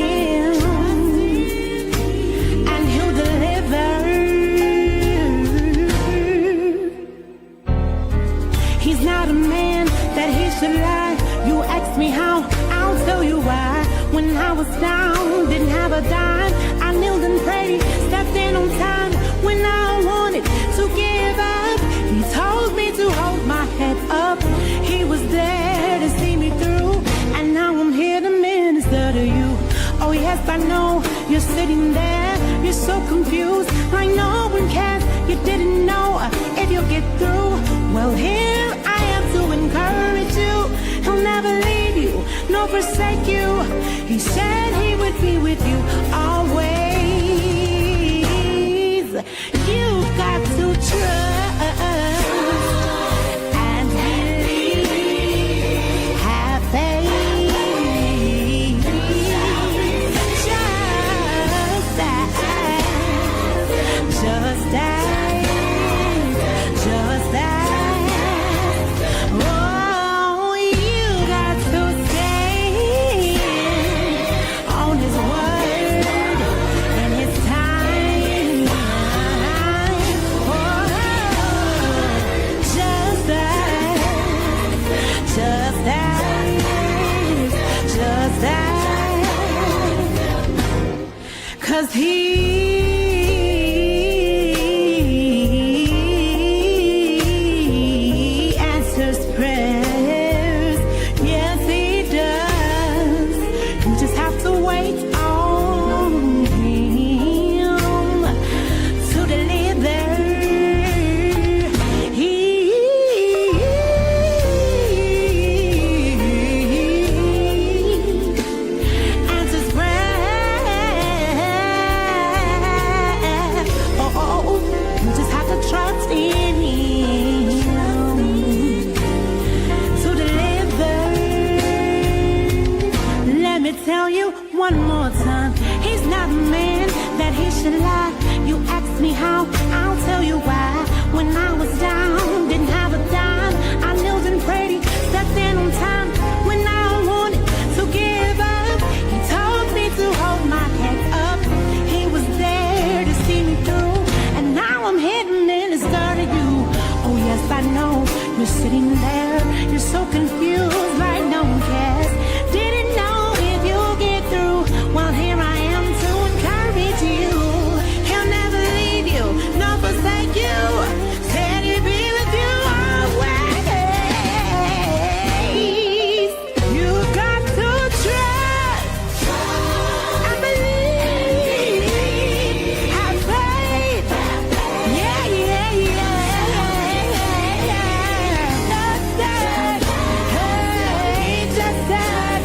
I: You asked me how, I'll tell you why. When I was down, didn't have a dime, I knelt and prayed, stepped in on time. When I wanted to give up, he told me to hold my head up. He was there to see me through, and now I'm here to minister to you. Oh yes, I know you're sitting there, you're so confused, like no one cares. You didn't know if you'll get through. Well, here I am to encourage you. He'll never leave you, nor forsake you. He said he would be with you always. You've got to trust and believe. Have faith. Just that. Cause he one more time. He's not a man that he should lie. You ask me how, I'll tell you why. When I was down, didn't have a dime, I kneeled and prayed, stepped in on time. When I wanted to give up, he told me to hold my head up. He was there to see me through, and now I'm hitting in the start of you. Oh yes, I know, you're sitting there, you're so confused like no one cares. Didn't know if you'll get through. Well, here I am to encourage you. He'll never leave you, nor forsake you. Said he'll be with you always. You've got to trust and believe. Have faith. Yeah, yeah, yeah. Just that. Hey, just that.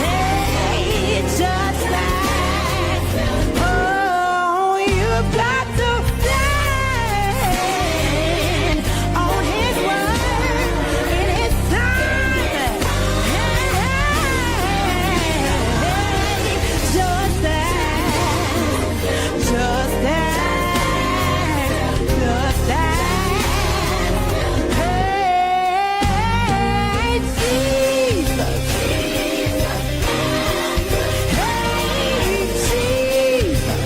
I: Hey, just that. Oh, you've got to stand on His word in His time. Hey, just that. Just that. Just that. Hey, Jesus. Hey, Jesus.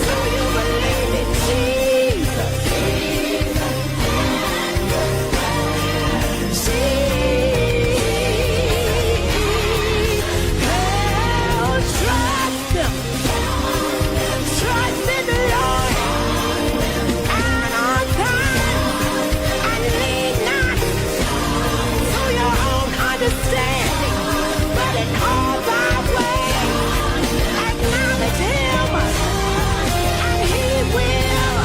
I: Do you believe it, Jesus? Oh, trust Him. Trust in the Lord at all times, and lean not to your own understanding, but in all thy ways acknowledge Him, and He will.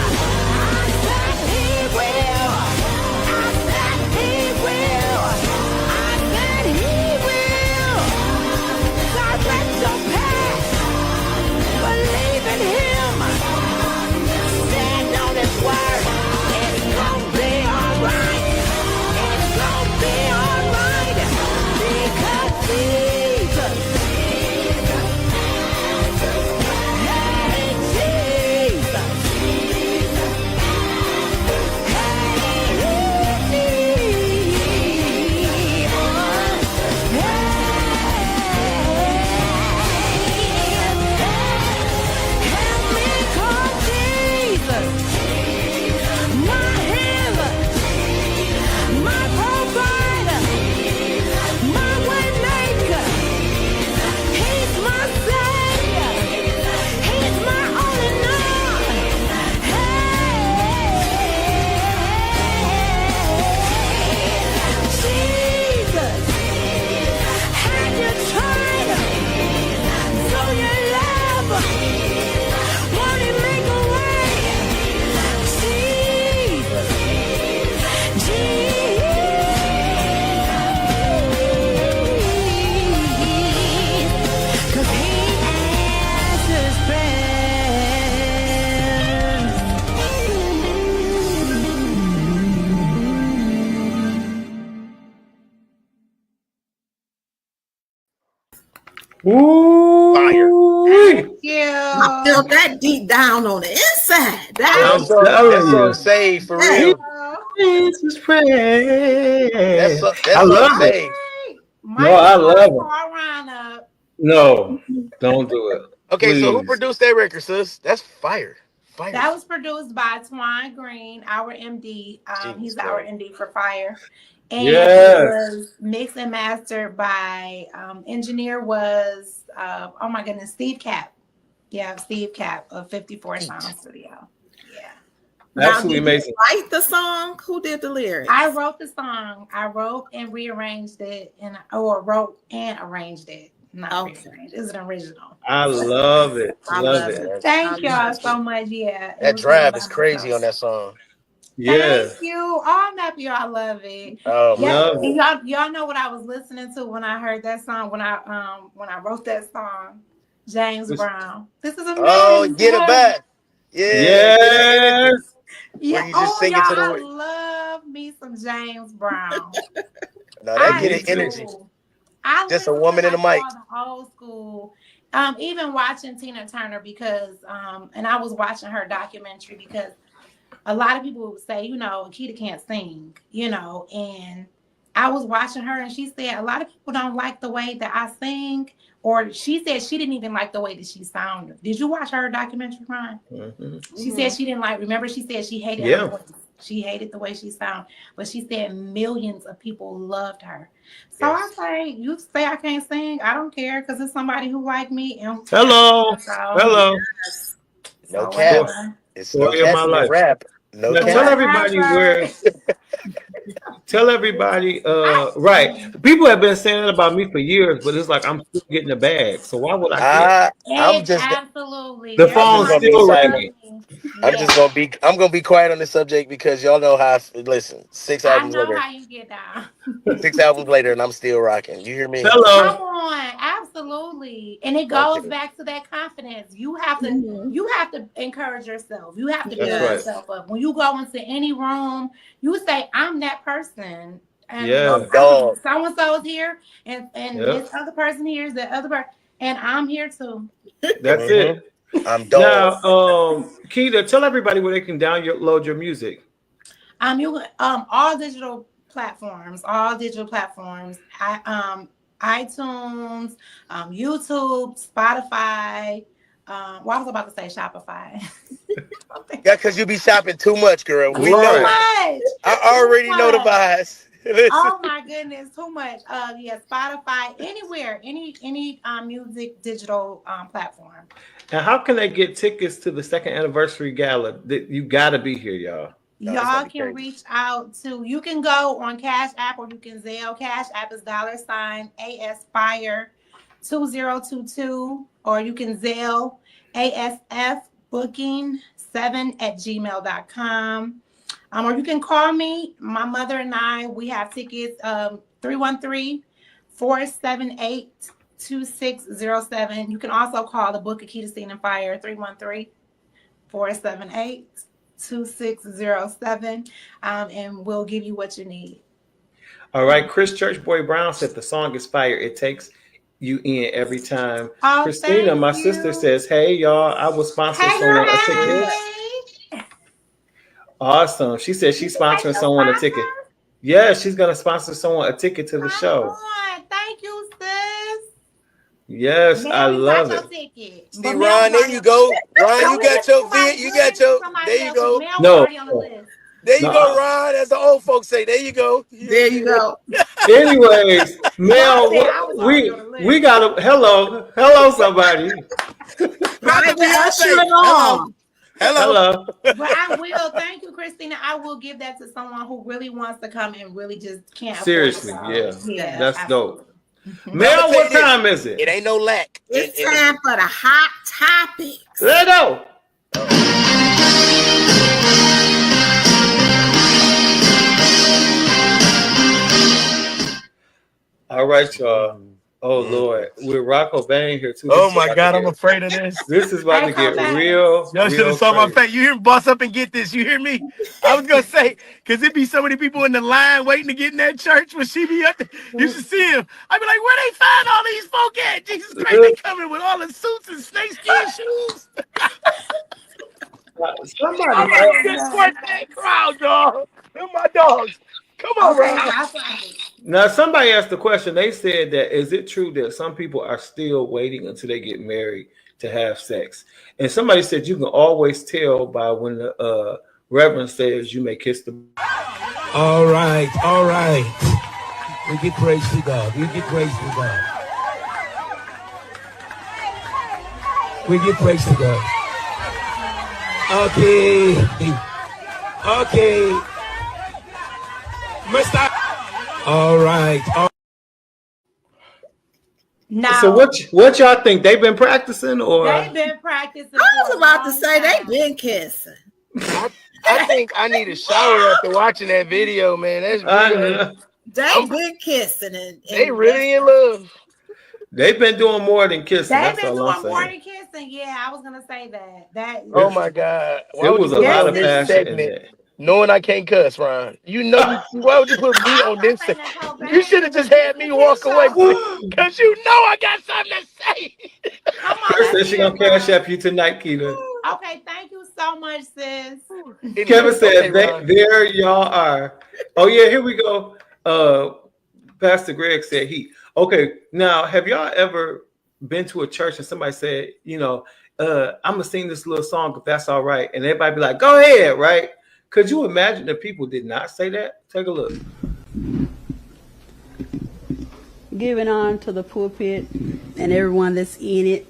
I: I said He will. I said He will. I said He will. Direct your path. Believe in Him. Stand on His word. It's gonna be alright. It's gonna be alright. Because Jesus. Hey, Jesus. Help me call Jesus, my healer, my provider, my way maker. He's my savior. He's my all in all. Hey, Jesus, have you tried so you love? Won't He make a way? Jesus, Jesus, 'cause He answers prayers.
C: Fire.
E: Thank you.
D: I feel that deep down on the inside.
B: I'm
C: That song
B: telling you.
C: saved for
D: Hey.
C: real.
B: Jesus praise.
C: That
B: I
C: song
B: love it.
C: saved.
B: No, I love it.
E: Roundup.
B: No, don't do it.
C: Okay, so who
B: Please.
C: produced that record, sis? That's fire. Fire.
E: That was produced by Twine Green, our MD. He's our MD for Fire. And
B: Yes.
E: it was mixed and mastered by engineer was oh my goodness, Steve Cap. Yeah, Steve Cap of 54 Sound Studio. Yeah.
B: Absolutely amazing.
D: Write the song. Who did the lyrics?
E: I wrote the song. I wrote and rearranged it, wrote and arranged it. Not rearranged. It's an original.
B: I love it.
D: I
B: love it.
E: Thank y'all so much. Yeah.
C: That drive is crazy on that song.
B: Yeah.
E: Thank you. Oh, I'm happy. I love it.
C: Oh,
E: yeah.
B: love
E: And y'all know what I was listening to when I heard that song, when I wrote that song, James Brown. This is amazing.
C: Oh, get it back. Yeah.
B: Yes.
E: Yeah.
C: Where you just sing it to the
E: I love me some James Brown.
C: No, that get it energy. Just a woman in the mic.
E: Old school. Even watching Tina Turner because, and I was watching her documentary because a lot of people would say, you know, AKITA can't sing, you know, and I was watching her and she said, a lot of people don't like the way that I sing, or she said she didn't even like the way that she sounded. Did you watch her documentary, Ryan? Mm-hmm. She said she didn't like, remember she said she hated her voice. She hated the way she sounded, but she said millions of people loved her. So I say, you say I can't sing, I don't care, because it's somebody who like me. And
B: hello.
C: No cap. It's no cap in my rap. No cap.
B: Tell everybody where. Tell everybody, right? People have been saying that about me for years, but it's like I'm still getting the bag. So why would I?
C: I'm just
E: absolutely.
B: The phone's still ringing.
C: I'm gonna be quiet on this subject because y'all know how. Listen, 6 albums later.
E: I know how you get down.
C: 6 albums later, and I'm still rocking. You hear me?
B: Hello.
E: Come on, absolutely. And it goes back to that confidence. You have to, you have to encourage yourself. You have to build yourself up. When you go into any room, you say, "I'm that person." And so and so is here, and this other person here is the other person, and I'm here too.
B: That's it.
C: I'm done.
B: Now, Keita, tell everybody where they can download your music.
E: You all digital platforms, iTunes, YouTube, Spotify. I was about to say Shopify.
C: Yeah, because you be shopping too much, girl. We know. I already know the vibes.
E: Oh my goodness, too much. Spotify, anywhere, any music digital platform.
B: And how can they get tickets to the 2nd anniversary gala? You gotta be here, y'all.
E: Y'all can reach out to. You can go on Cash App or you can Zelle. Cash App is $ASFire 2022, or you can Zelle ASFbooking7@gmail.com. Or you can call me. My mother and I, we have tickets, 313-478-2607. You can also call the book AKITA STEEN and Fire, 313-478-2607. And we'll give you what you need.
B: All right. Chris Churchboy Brown said the song is fire. It takes you in every time. Christina, my sister, says, hey, y'all, I will sponsor someone a ticket. Awesome. She said she's sponsoring someone a ticket. Yeah, she's going to sponsor someone a ticket to the show.
E: Thank you, sis.
B: Yes, I love it.
C: See, Ron, there you go. Ron, you got your vid. You got your. There you go.
B: No.
C: There you go, Ron. As the old folks say, there you go.
D: There you go.
B: Anyways, Mel, we got a hello, somebody. Hello.
E: But I will. Thank you, Christina. I will give that to someone who really wants to come and really just can't.
B: Seriously, yeah, that's dope. Mel, what time is it?
C: It ain't no lack.
D: It's time for the hot topics.
B: Let's go. All right, y'all. Oh Lord, with Rocco Bang here too.
C: Oh my God, I'm afraid of this.
B: This is about to get real.
C: Y'all should have saw my face. You hear me? Boss up and get this. You hear me? I was gonna say, because it be so many people in the line waiting to get in that church when she be up there. You should see him. I'd be like, where they find all these folk at? Jesus Christ, they coming with all the suits and snakeskin shoes.
B: Somebody
C: that crowd, dog. They're my dogs. Come on, Ron.
B: Now, somebody asked the question. They said that, is it true that some people are still waiting until they get married to have sex? And somebody said you can always tell by when the reverend says you may kiss the.
J: All right. We give praise to God. We give praise to God. We give praise to God. Okay. All right.
E: Now,
B: so what y'all think? They've been practicing, or
E: they've been practicing?
D: I was about to say they've been kissing.
C: I think I need a shower after watching that video, man. That's really,
D: they've been kissing, and
C: they really in love.
B: They've been doing more than kissing.
E: They've been doing more than kissing. Yeah, I was gonna say that.
C: Oh my God,
B: there was a lot of passion in that.
C: Knowing I can't cuss, Ron. You know, why would you put me on this thing? You should have just had me walk away because you know I got something to say.
B: Her said she gonna cash app you tonight, Keita.
E: Okay, thank you so much, sis.
B: Kevin said, there y'all are. Oh yeah, here we go. Pastor Greg said okay, now have y'all ever been to a church and somebody said, you know, I'm gonna sing this little song if that's all right, and everybody be like, go ahead, right? Could you imagine if people did not say that? Take a look.
K: Giving on to the pulpit and everyone that's in it.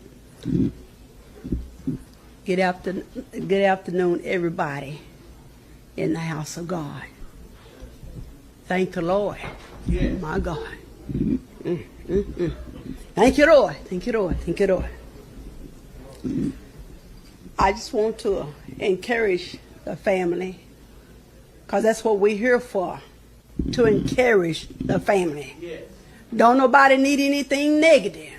K: Good afternoon, everybody in the house of God. Thank the Lord. Yeah. My God. Thank you, Lord. Thank you, Lord. Thank you, Lord. I just want to encourage the family, because that's what we're here for, to encourage the family. Yes. Don't nobody need anything negative.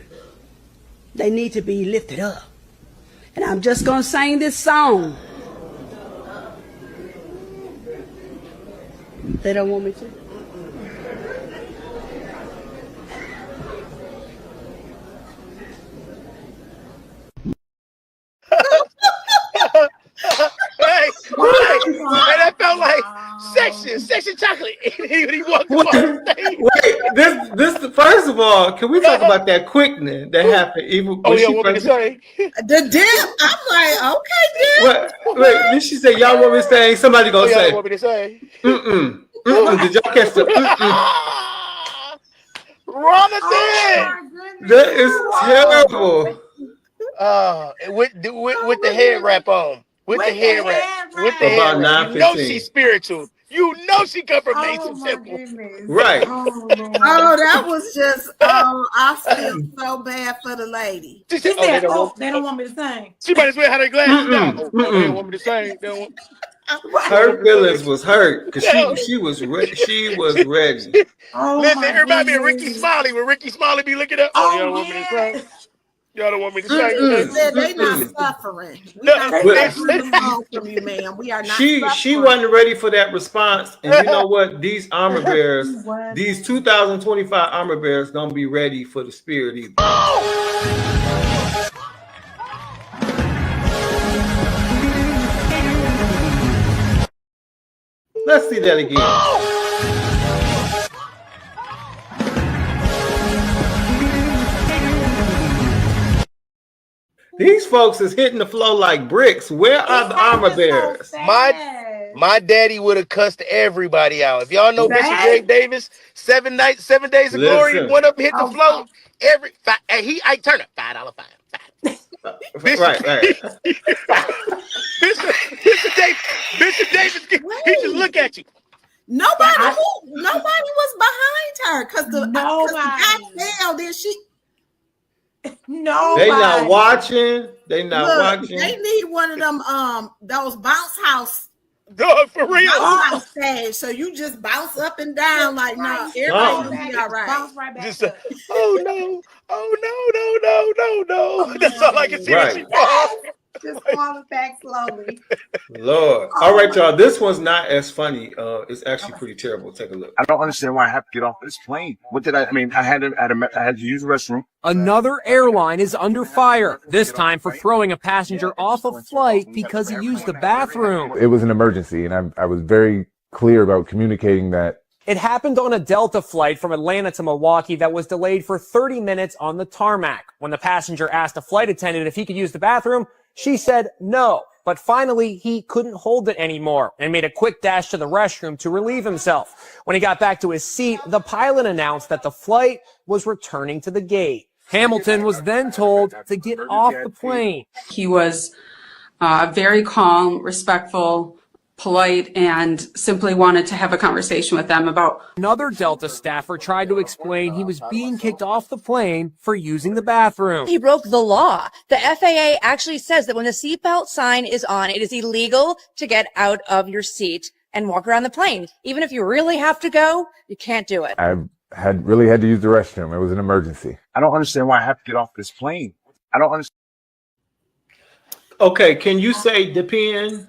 K: They need to be lifted up. And I'm just going to sing this song. They don't want me to?
C: Hey, that felt like section chocolate. He walked on stage.
B: Wait, this first of all, can we talk about that quickening that happened? Even
C: want me to say
D: the dip? I'm like, okay, dip.
B: Wait, then she said, y'all want me to say? Somebody gonna say.
C: Want me to say?
B: Did y'all catch the?
C: Ronathan!
B: That is terrible.
C: With the head wrap on. With the head wrap.
B: About 9:15.
C: You know she's spiritual. You know she come from Mason Temple.
B: Right.
D: Oh, that was just, I feel so bad for the lady.
E: She said, they don't want me to sing.
C: She might as well have her glasses down. They don't want me to sing.
B: Her feelings was hurt because she was ready. She was ready.
C: Listen, it reminded me of Ricky Smiley when Ricky Smiley be looking up. Y'all don't want me to sing. Y'all don't want me to sing.
D: They not suffering. We are not suffering from you, ma'am. We are not.
B: She wasn't ready for that response, and you know what? These armor bearers, these 2025 armor bearers, gonna be ready for the spirit either. Let's see that again. These folks is hitting the floor like bricks. Where are the armor bearers?
C: My daddy would have cussed everybody out. If y'all know Bishop Greg Davis, 7 days of glory, went up and hit the floor. I turn up $5 fine.
B: Right.
C: Bishop Davis, he just look at you.
D: Nobody was behind her because the guy fell. Then she.
E: No,
B: they not watching. They not watching.
D: They need one of them those bounce house.
C: For real.
D: Bounce house stage. So you just bounce up and down like no. Everybody will be all right.
E: Bounce right back.
C: Oh no. That's all I can see.
B: Right.
E: Just falling back slowly.
B: Lord. All right, y'all. This one's not as funny. It's actually pretty terrible. Take a look.
L: I don't understand why I have to get off this plane. What did I mean? I had to use the restroom.
M: Another airline is under fire, this time for throwing a passenger off a flight because he used the bathroom.
N: It was an emergency, and I was very clear about communicating that.
M: It happened on a Delta flight from Atlanta to Milwaukee that was delayed for 30 minutes on the tarmac. When the passenger asked a flight attendant if he could use the bathroom, she said no. But finally, he couldn't hold it anymore and made a quick dash to the restroom to relieve himself. When he got back to his seat, the pilot announced that the flight was returning to the gate. Hamilton was then told to get off the plane.
O: He was very calm, respectful, polite, and simply wanted to have a conversation with them about.
M: Another Delta staffer tried to explain he was being kicked off the plane for using the bathroom.
P: He broke the law. The FAA actually says that when the seatbelt sign is on, it is illegal to get out of your seat and walk around the plane. Even if you really have to go, you can't do it.
N: I really had to use the restroom. It was an emergency.
L: I don't understand why I have to get off this plane. I don't understand.
B: Okay, can you say depend?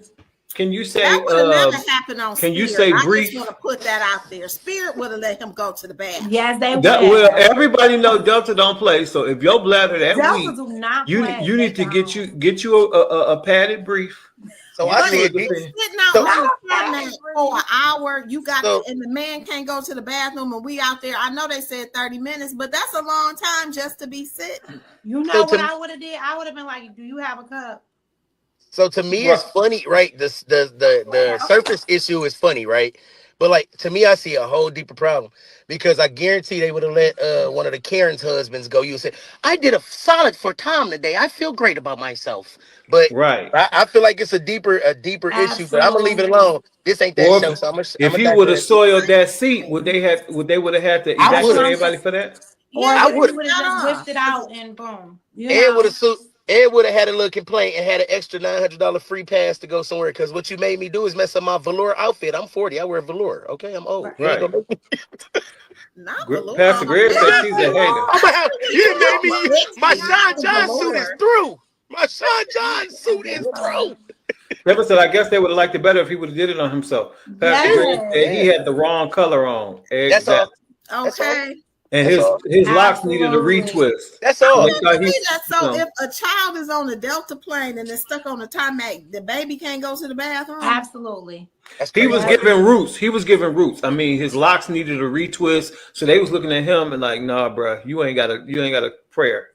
B: Can you say?
D: That would have never happened on
B: Can
D: Spirit.
B: you say
D: I
B: brief?
D: just want to put that out there. Spirit would have let him go to the bathroom.
E: Yes, they would.
B: Well, everybody know Delta don't play. So if your bladder that
E: Delta
B: weak,
E: do not
B: you
E: play.
B: need to get you a padded brief.
C: So I see
D: sitting out on the tarmac for an hour. You got and the man can't go to the bathroom, and we out there. I know they said 30 minutes, but that's a long time just to be sitting.
E: You know what I would have did? I would have been like, "Do you have a cup?"
C: So to me, it's funny, right? The surface issue is funny, right? But like to me, I see a whole deeper problem because I guarantee they would have let one of the Karen's husbands go. You said, "I did a solid for Tom today. I feel great about myself." But I feel like it's a deeper issue. But I'm gonna leave it alone. This ain't that show. So
B: if he would have soiled that seat, would they would have had to evacuate everybody for that?
E: Or
C: I
E: he
C: would
E: would have just whipped it out and boom.
C: Ed would have had a little complaint and had an extra $900 free pass to go somewhere. Because what you made me do is mess up my velour outfit. I'm 40. I wear velour. Okay, I'm old.
B: Right.
D: Not
B: Pastor Greg said she's a hater.
C: You made me. My Sean John suit is through. My Sean John suit is through.
B: Pepper said, I guess they would have liked it better if he would have did it on himself. Pastor Greg said he had the wrong color on.
C: That's all.
D: Okay.
B: And his locks needed a retwist.
C: That's all.
D: So if a child is on the Delta plane and is stuck on the tarmac, the baby can't go to the bathroom?
E: Absolutely.
B: He was giving roots. I mean, his locks needed a retwist. So they was looking at him and like, nah, bro, you ain't got a prayer.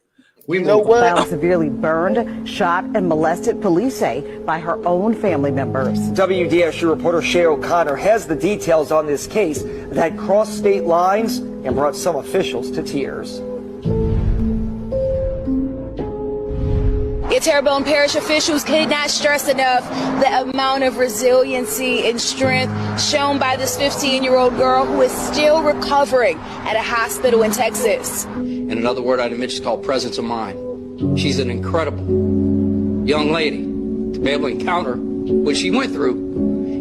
Q: We know what? Found severely burned, shot, and molested, police say, by her own family members.
R: WDSU reporter Shay O'Connor has the details on this case that crossed state lines and brought some officials to tears.
S: Terrebonne Parish officials could not stress enough the amount of resiliency and strength shown by this 15-year-old girl who is still recovering at a hospital in Texas.
T: And another word I'd admit is called presence of mind. She's an incredible young lady to be able to encounter what she went through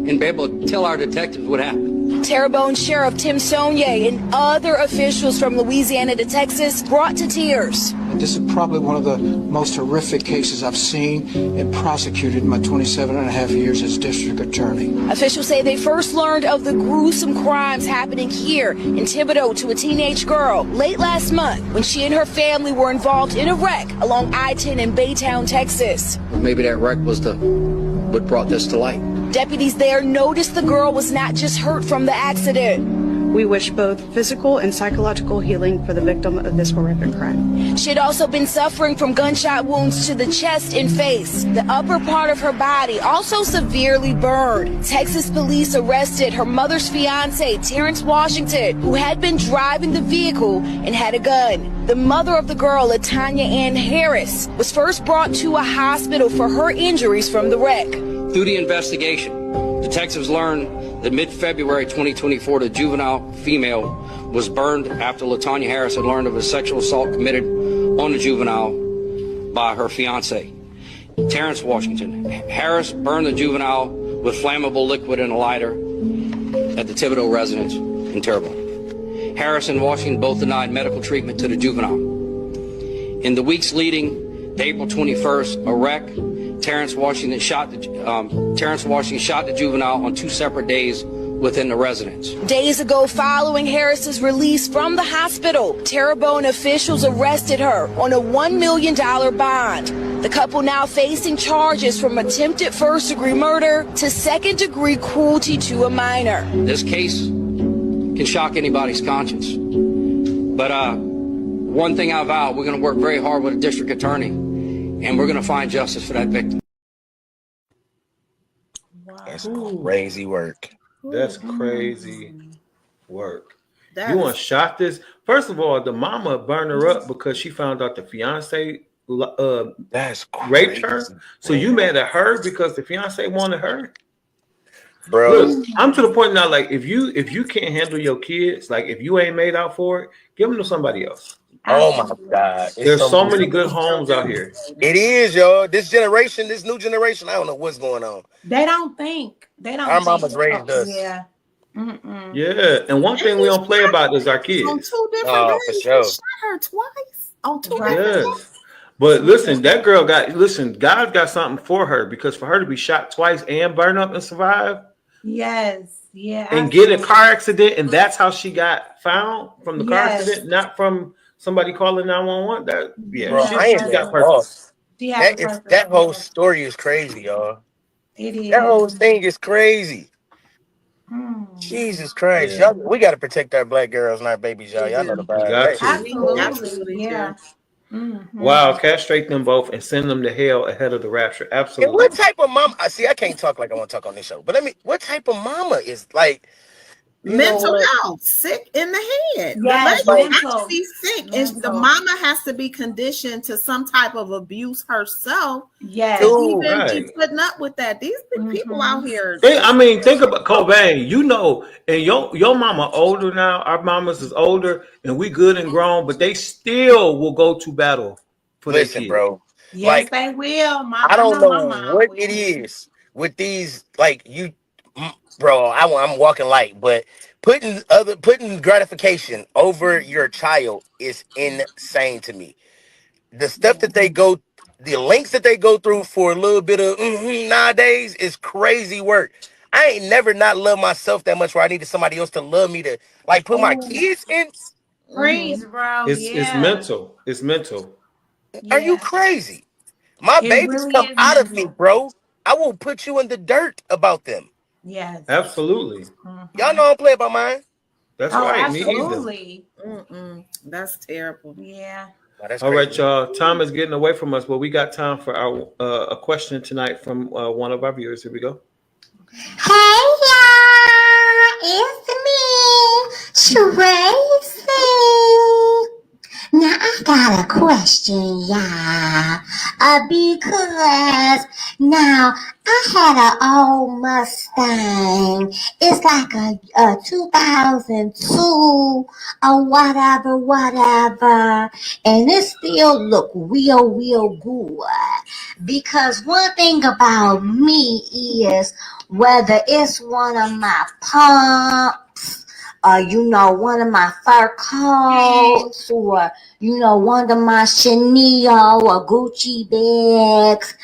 T: and be able to tell our detectives what happened.
S: Terrebonne Sheriff Tim Saunier and other officials from Louisiana to Texas brought to tears.
U: This is probably one of the most horrific cases I've seen and prosecuted in my 27 and a half years as district attorney.
S: Officials say they first learned of the gruesome crimes happening here in Thibodaux to a teenage girl late last month when she and her family were involved in a wreck along I-10 in Baytown, Texas.
T: Maybe that wreck was what brought this to light.
S: Deputies there noticed the girl was not just hurt from the accident.
V: We wish both physical and psychological healing for the victim of this horrific crime.
S: She had also been suffering from gunshot wounds to the chest and face. The upper part of her body also severely burned. Texas police arrested her mother's fiance, Terrence Washington, who had been driving the vehicle and had a gun. The mother of the girl, Latanya Ann Harris, was first brought to a hospital for her injuries from the wreck.
T: Through the investigation, detectives learned that mid-February 2024, the juvenile female was burned after Latanya Harris had learned of a sexual assault committed on the juvenile by her fiance, Terrence Washington. Harris burned the juvenile with flammable liquid in a lighter at the Thibodaux residence in Terrebonne. Harris and Washington both denied medical treatment to the juvenile. In the weeks leading to April 21st, a wreck, Terrence Washington shot the juvenile on 2 separate days within the residence.
S: Days ago, following Harris's release from the hospital, Terrebonne officials arrested her on a $1 million bond. The couple now facing charges from attempted first-degree murder to second-degree cruelty to a minor.
T: This case can shock anybody's conscience. But one thing I vow, we're going to work very hard with a district attorney, and we're going to find justice for that victim.
C: That's crazy work.
B: That's crazy work. You want to shot this? First of all, the mama burned her up because she found out the fiance
C: that's
B: raped her. So you mad at her because the fiance wanted her?
C: Bro,
B: look, I'm to the point now, like if you can't handle your kids, like if you ain't made out for it, give them to somebody else.
C: Oh my God.
B: There's so many good homes out here.
C: It is, yo. This new generation, I don't know what's going on.
E: They don't think.
C: Our mamas raised us.
E: Yeah.
B: Yeah. And one thing we don't play about is our kids.
D: On 2 different days.
C: For sure.
D: Shot her twice. On 2
B: yes. But listen, that girl God got something for her, because for her to be shot twice and burn up and survive.
E: Yes. Yeah.
B: And get a car accident, and that's how she got found, from the car accident, not from somebody calling 911. That
C: Bro, I ain't
B: got purpose.
C: That whole story is crazy, y'all.
E: It is.
C: That whole thing is crazy. Jesus Christ, y'all, we got to protect our black girls and our babies, y'all. Y'all know the vibe,
B: Got
C: right?
B: to.
E: Absolutely. Yeah.
B: Wow, castrate them both and send them to hell ahead of the rapture.
C: And
B: Absolutely.
C: what type of mama? See, I can't talk like I want to talk on this show, but what type of mama is like
D: mental health, sick in the head?
E: Yes,
D: the lady
E: mental.
D: actually sick, and the mama has to be conditioned to some type of abuse herself.
E: Yes,
D: to even be putting up with that. These people out here.
B: Think about Cobain. You know, and your mama older now. Our mamas is older, and we good and grown, but they still will go to battle for their kids.
C: Bro.
E: Yes, they will.
C: I don't know what it is with these, like bro. I'm walking light, but putting gratification over your child is insane to me. The stuff that they go, the lengths that they go through for a little bit of nowadays is crazy work. I ain't never not loved myself that much where I needed somebody else to love me to like put my kids in.
E: Freeze, bro.
B: It's mental. It's mental.
C: Are you crazy? My babies
E: really
C: come
E: is
C: out of
E: mental.
C: me, bro. I will put you in the dirt about them.
E: Yes.
B: Absolutely.
C: Y'all know I don't play about mine.
B: That's right.
E: Absolutely.
D: That's terrible.
E: Yeah.
B: All right, y'all. Time is getting away from us, but we got time for our a question tonight from one of our viewers. Here we go.
F: Hey y'all, it's me, Tracy. Now I got a question, y'all, because now I had an old Mustang. It's like a 2002 or whatever, and it still look real good. Because one thing about me is whether it's one of my pumps, or one of my fur coats, or one of my Chanel or Gucci bags,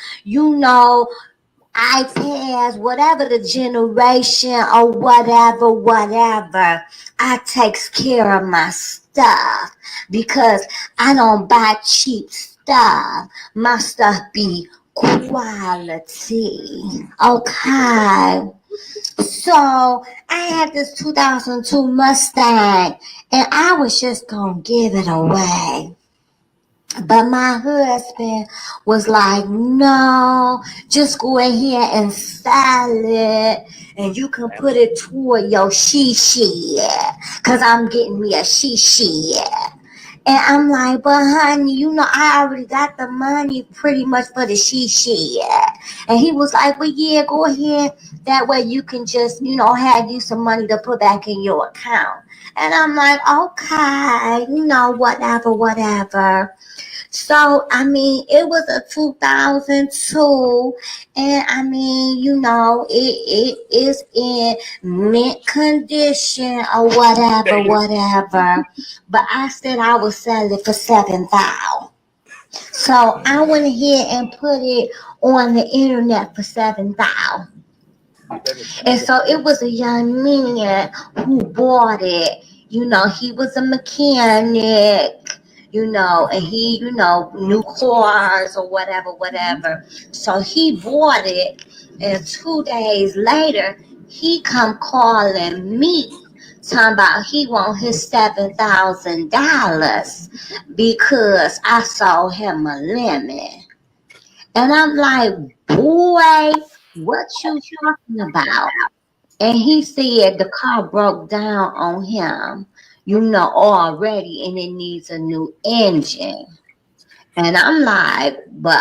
F: iPads, whatever the generation or whatever, I takes care of my stuff because I don't buy cheap stuff. My stuff be quality. Okay. So I had this 2002 Mustang and I was just gonna give it away. But my husband was like, no, just go ahead and sell it and you can put it toward your she-shed because I'm getting me a she-shed. And I'm like, but honey, I already got the money pretty much for the she-shed. And he was like, well, yeah, go ahead. That way you can just, have you some money to put back in your account. And I'm like, okay, whatever. So, it was a 2002, and it is in mint condition or whatever. But I said I would sell it for $7,000. So I went ahead and put it on the internet for $7,000. And so it was a young man who bought it. He was a mechanic. And he, knew cars or whatever. So he bought it, and 2 days later, he come calling me, talking about he want his $7,000 because I sold him a lemon. And I'm like, boy, what you talking about? And he said the car broke down on him. Already, and it needs a new engine. And I'm like, but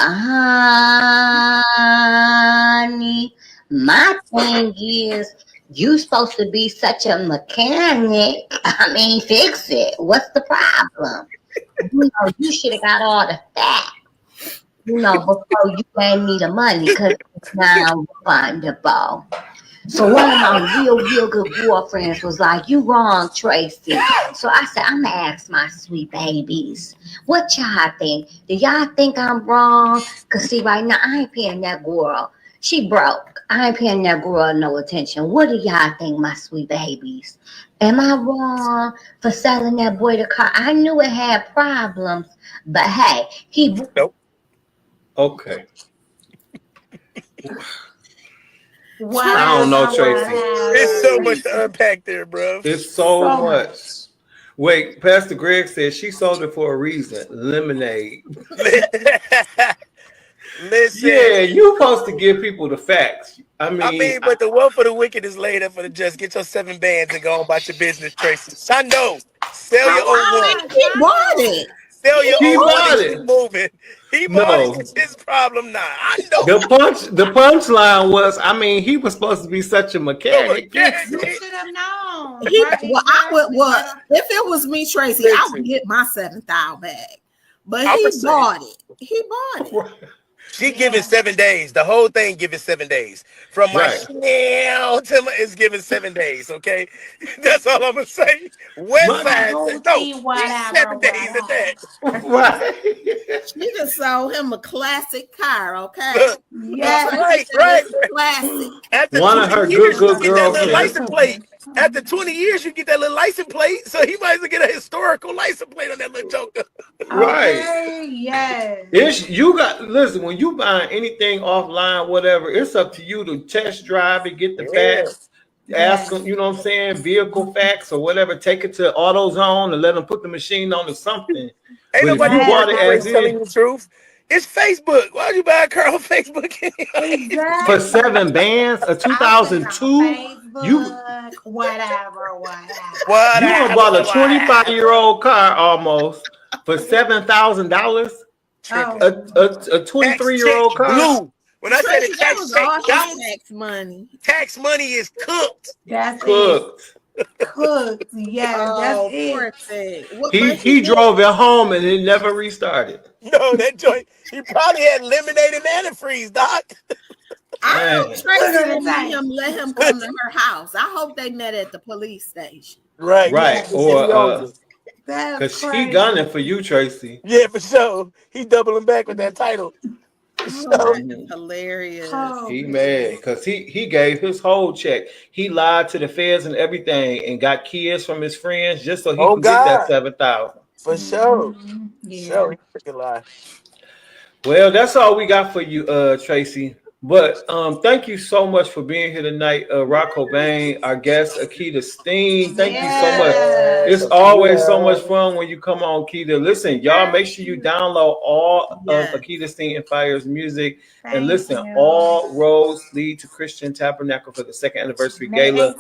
F: honey, my thing is, you supposed to be such a mechanic. Fix it. What's the problem? You should have got all the fat. you know, before you gave me the money, because it's non-refundable. So one of my real good boyfriends was like, you wrong, Tracy. So I said, I'm going to ask my sweet babies, what y'all think? Do y'all think I'm wrong? Because see, right now, I ain't paying that girl. She broke. I ain't paying that girl no attention. What do y'all think, my sweet babies? Am I wrong for selling that boy the car? I knew it had problems, but hey, he...
C: Nope.
B: Okay.
E: Wow.
B: I don't know, Tracy.
C: It's so much to unpack there, bro.
B: It's so much. Wait, Pastor Greg said she sold it for a reason. Lemonade.
C: Listen.
B: Yeah, you supposed to give people the facts. I mean,
C: but the one for the wicked is laid up for the just. Get your 7 bands and go on about your business, Tracy. Shondo, sell your own one.
D: He bought it.
C: Sell your
B: He
C: own one
B: bought
C: and
B: it.
C: keep moving. He bought it. It's his problem now. I know.
B: The punchline was, I mean, he was supposed to be such a mechanic.
E: You should have known.
D: If it was me, Tracy, I would get my $7,000 back. But he bought it. He bought it.
C: She giving 7 days. The whole thing giving 7 days. From my Chanel to my, it's giving 7 days. Okay, that's all I'm gonna say. West Side, no, 7 days at that.
B: Right.
D: She just sold him a classic car. Okay.
C: Right.
D: Classic.
C: After
B: One of her good girlfriends.
C: License plate. After 20 years, you get that little license plate. So he might as well get a historical license plate on that little joker.
B: Right.
E: Okay, yes.
B: Listen, when you buy anything offline, whatever, it's up to you to test drive it, get the facts, ask them, you know what I'm saying, vehicle facts or whatever, take it to AutoZone and let them put the machine on or something.
C: Ain't
B: But
C: nobody
B: if you bought it as
C: telling the truth. It's Facebook. Why would you buy a car on Facebook?
B: For 7 bands, a 2002, you
E: whatever.
B: You bought a 25-year-old car almost for $7,000. A 23-year-old car.
C: Blue. When I said it,
D: tax money.
C: Tax money is cooked.
E: That's
B: cooked.
E: Cooked. Yeah, that's it.
B: He drove it home and it never restarted.
C: No, that joint. He probably had lemonade and antifreeze, Doc.
D: I hope Tracy and let him come to her house. I hope they met at the police station.
C: Right.
B: Or because he gunning for you, Tracy.
C: Yeah, for sure. He doubling back with that title.
D: Hilarious.
B: He mad because he gave his whole check. He lied to the feds and everything and got kids from his friends just so he can get that $7,000.
C: For sure. Sure, he freaking lie.
B: Well, that's all we got for you, Tracy. But thank you so much for being here tonight, Rocco Bain, our guest, AKITA STEEN. Thank you so much. It's always so much fun when you come on, AKITA. Listen, y'all, make sure you download all of AKITA STEEN and Fire's music. And listen, all roads lead to Christian Tabernacle for the 2nd anniversary gala.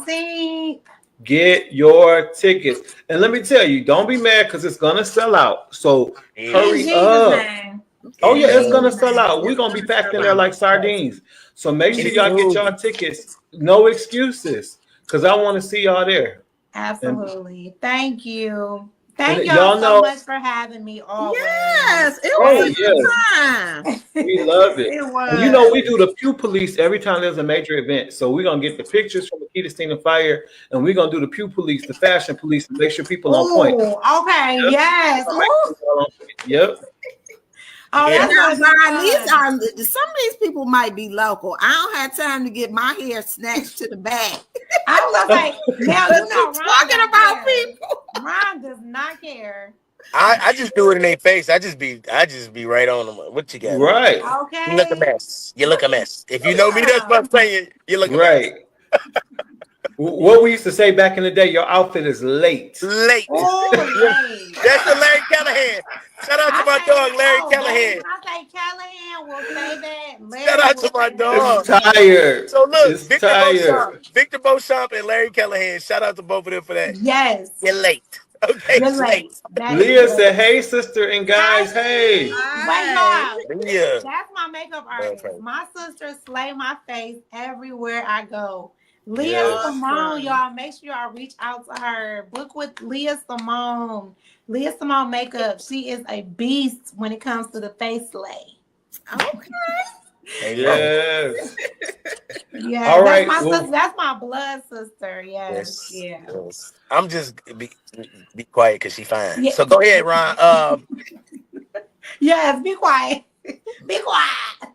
B: Get your tickets. And let me tell you, don't be mad because it's going to sell out. So hurry up. Oh, yeah, it's going to sell out. We're going to be packed in there like sardines. So make sure y'all get y'all tickets. No excuses, because I want to see y'all there.
E: Absolutely. Thank you. Thank y'all so much for having me always.
D: Yes, it was a good time.
B: We love it.
E: It was.
B: And you know, we do the Pew Police every time there's a major event. So we're going to get the pictures from AKITA STEEN and Fire, and we're going to do the Pew Police, the fashion police, to make sure people on point.
E: Okay, yes.
B: Yep.
D: Oh, some of these people might be local. I don't have time to get my hair snatched to the back.
E: I was like, now you know,
D: talking about people.
E: Ron does not care.
C: I just do it in their face. I just be right on them. What you got?
B: Right.
E: Okay.
C: You look a mess. You look a mess. If you know me, that's what I'm saying. You look a mess.
B: What we used to say back in the day, your outfit is late.
C: Late.
E: Oh, late.
C: That's the Larry Callahan. Shout out to my dog, Larry Callahan.
E: I say Callahan will say that.
C: Shout out to my dog.
B: It's tired.
C: So look,
B: it's tired.
C: Victor Beauchamp and Larry Callahan. Shout out to both of them for that.
E: Yes.
C: You're late. Okay.
E: You're late.
B: Leah said, hey, sister, and guys, hey.
E: Wait, y'all.
C: Yeah.
E: That's my makeup artist. My sister slay my face everywhere I go. Leah Simone, y'all, make sure y'all reach out to her. Book with Leah Simone. Leah Simone makeup. She is a beast when it comes to the face slay.
D: Okay.
B: Yes.
E: Yeah.
B: All right.
E: That's my
B: Well,
E: sister. That's my blood sister. Yes. Yeah.
C: Yes. I'm just be quiet because she fine.
E: Yeah.
C: So go ahead, Ron.
E: Yes. Be quiet. Be quiet.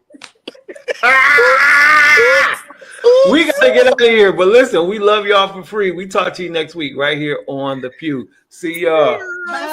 B: we gotta get out of here. But listen, we love y'all for free. We talk to you next week right here on the Pew. See y'all.
E: Bye.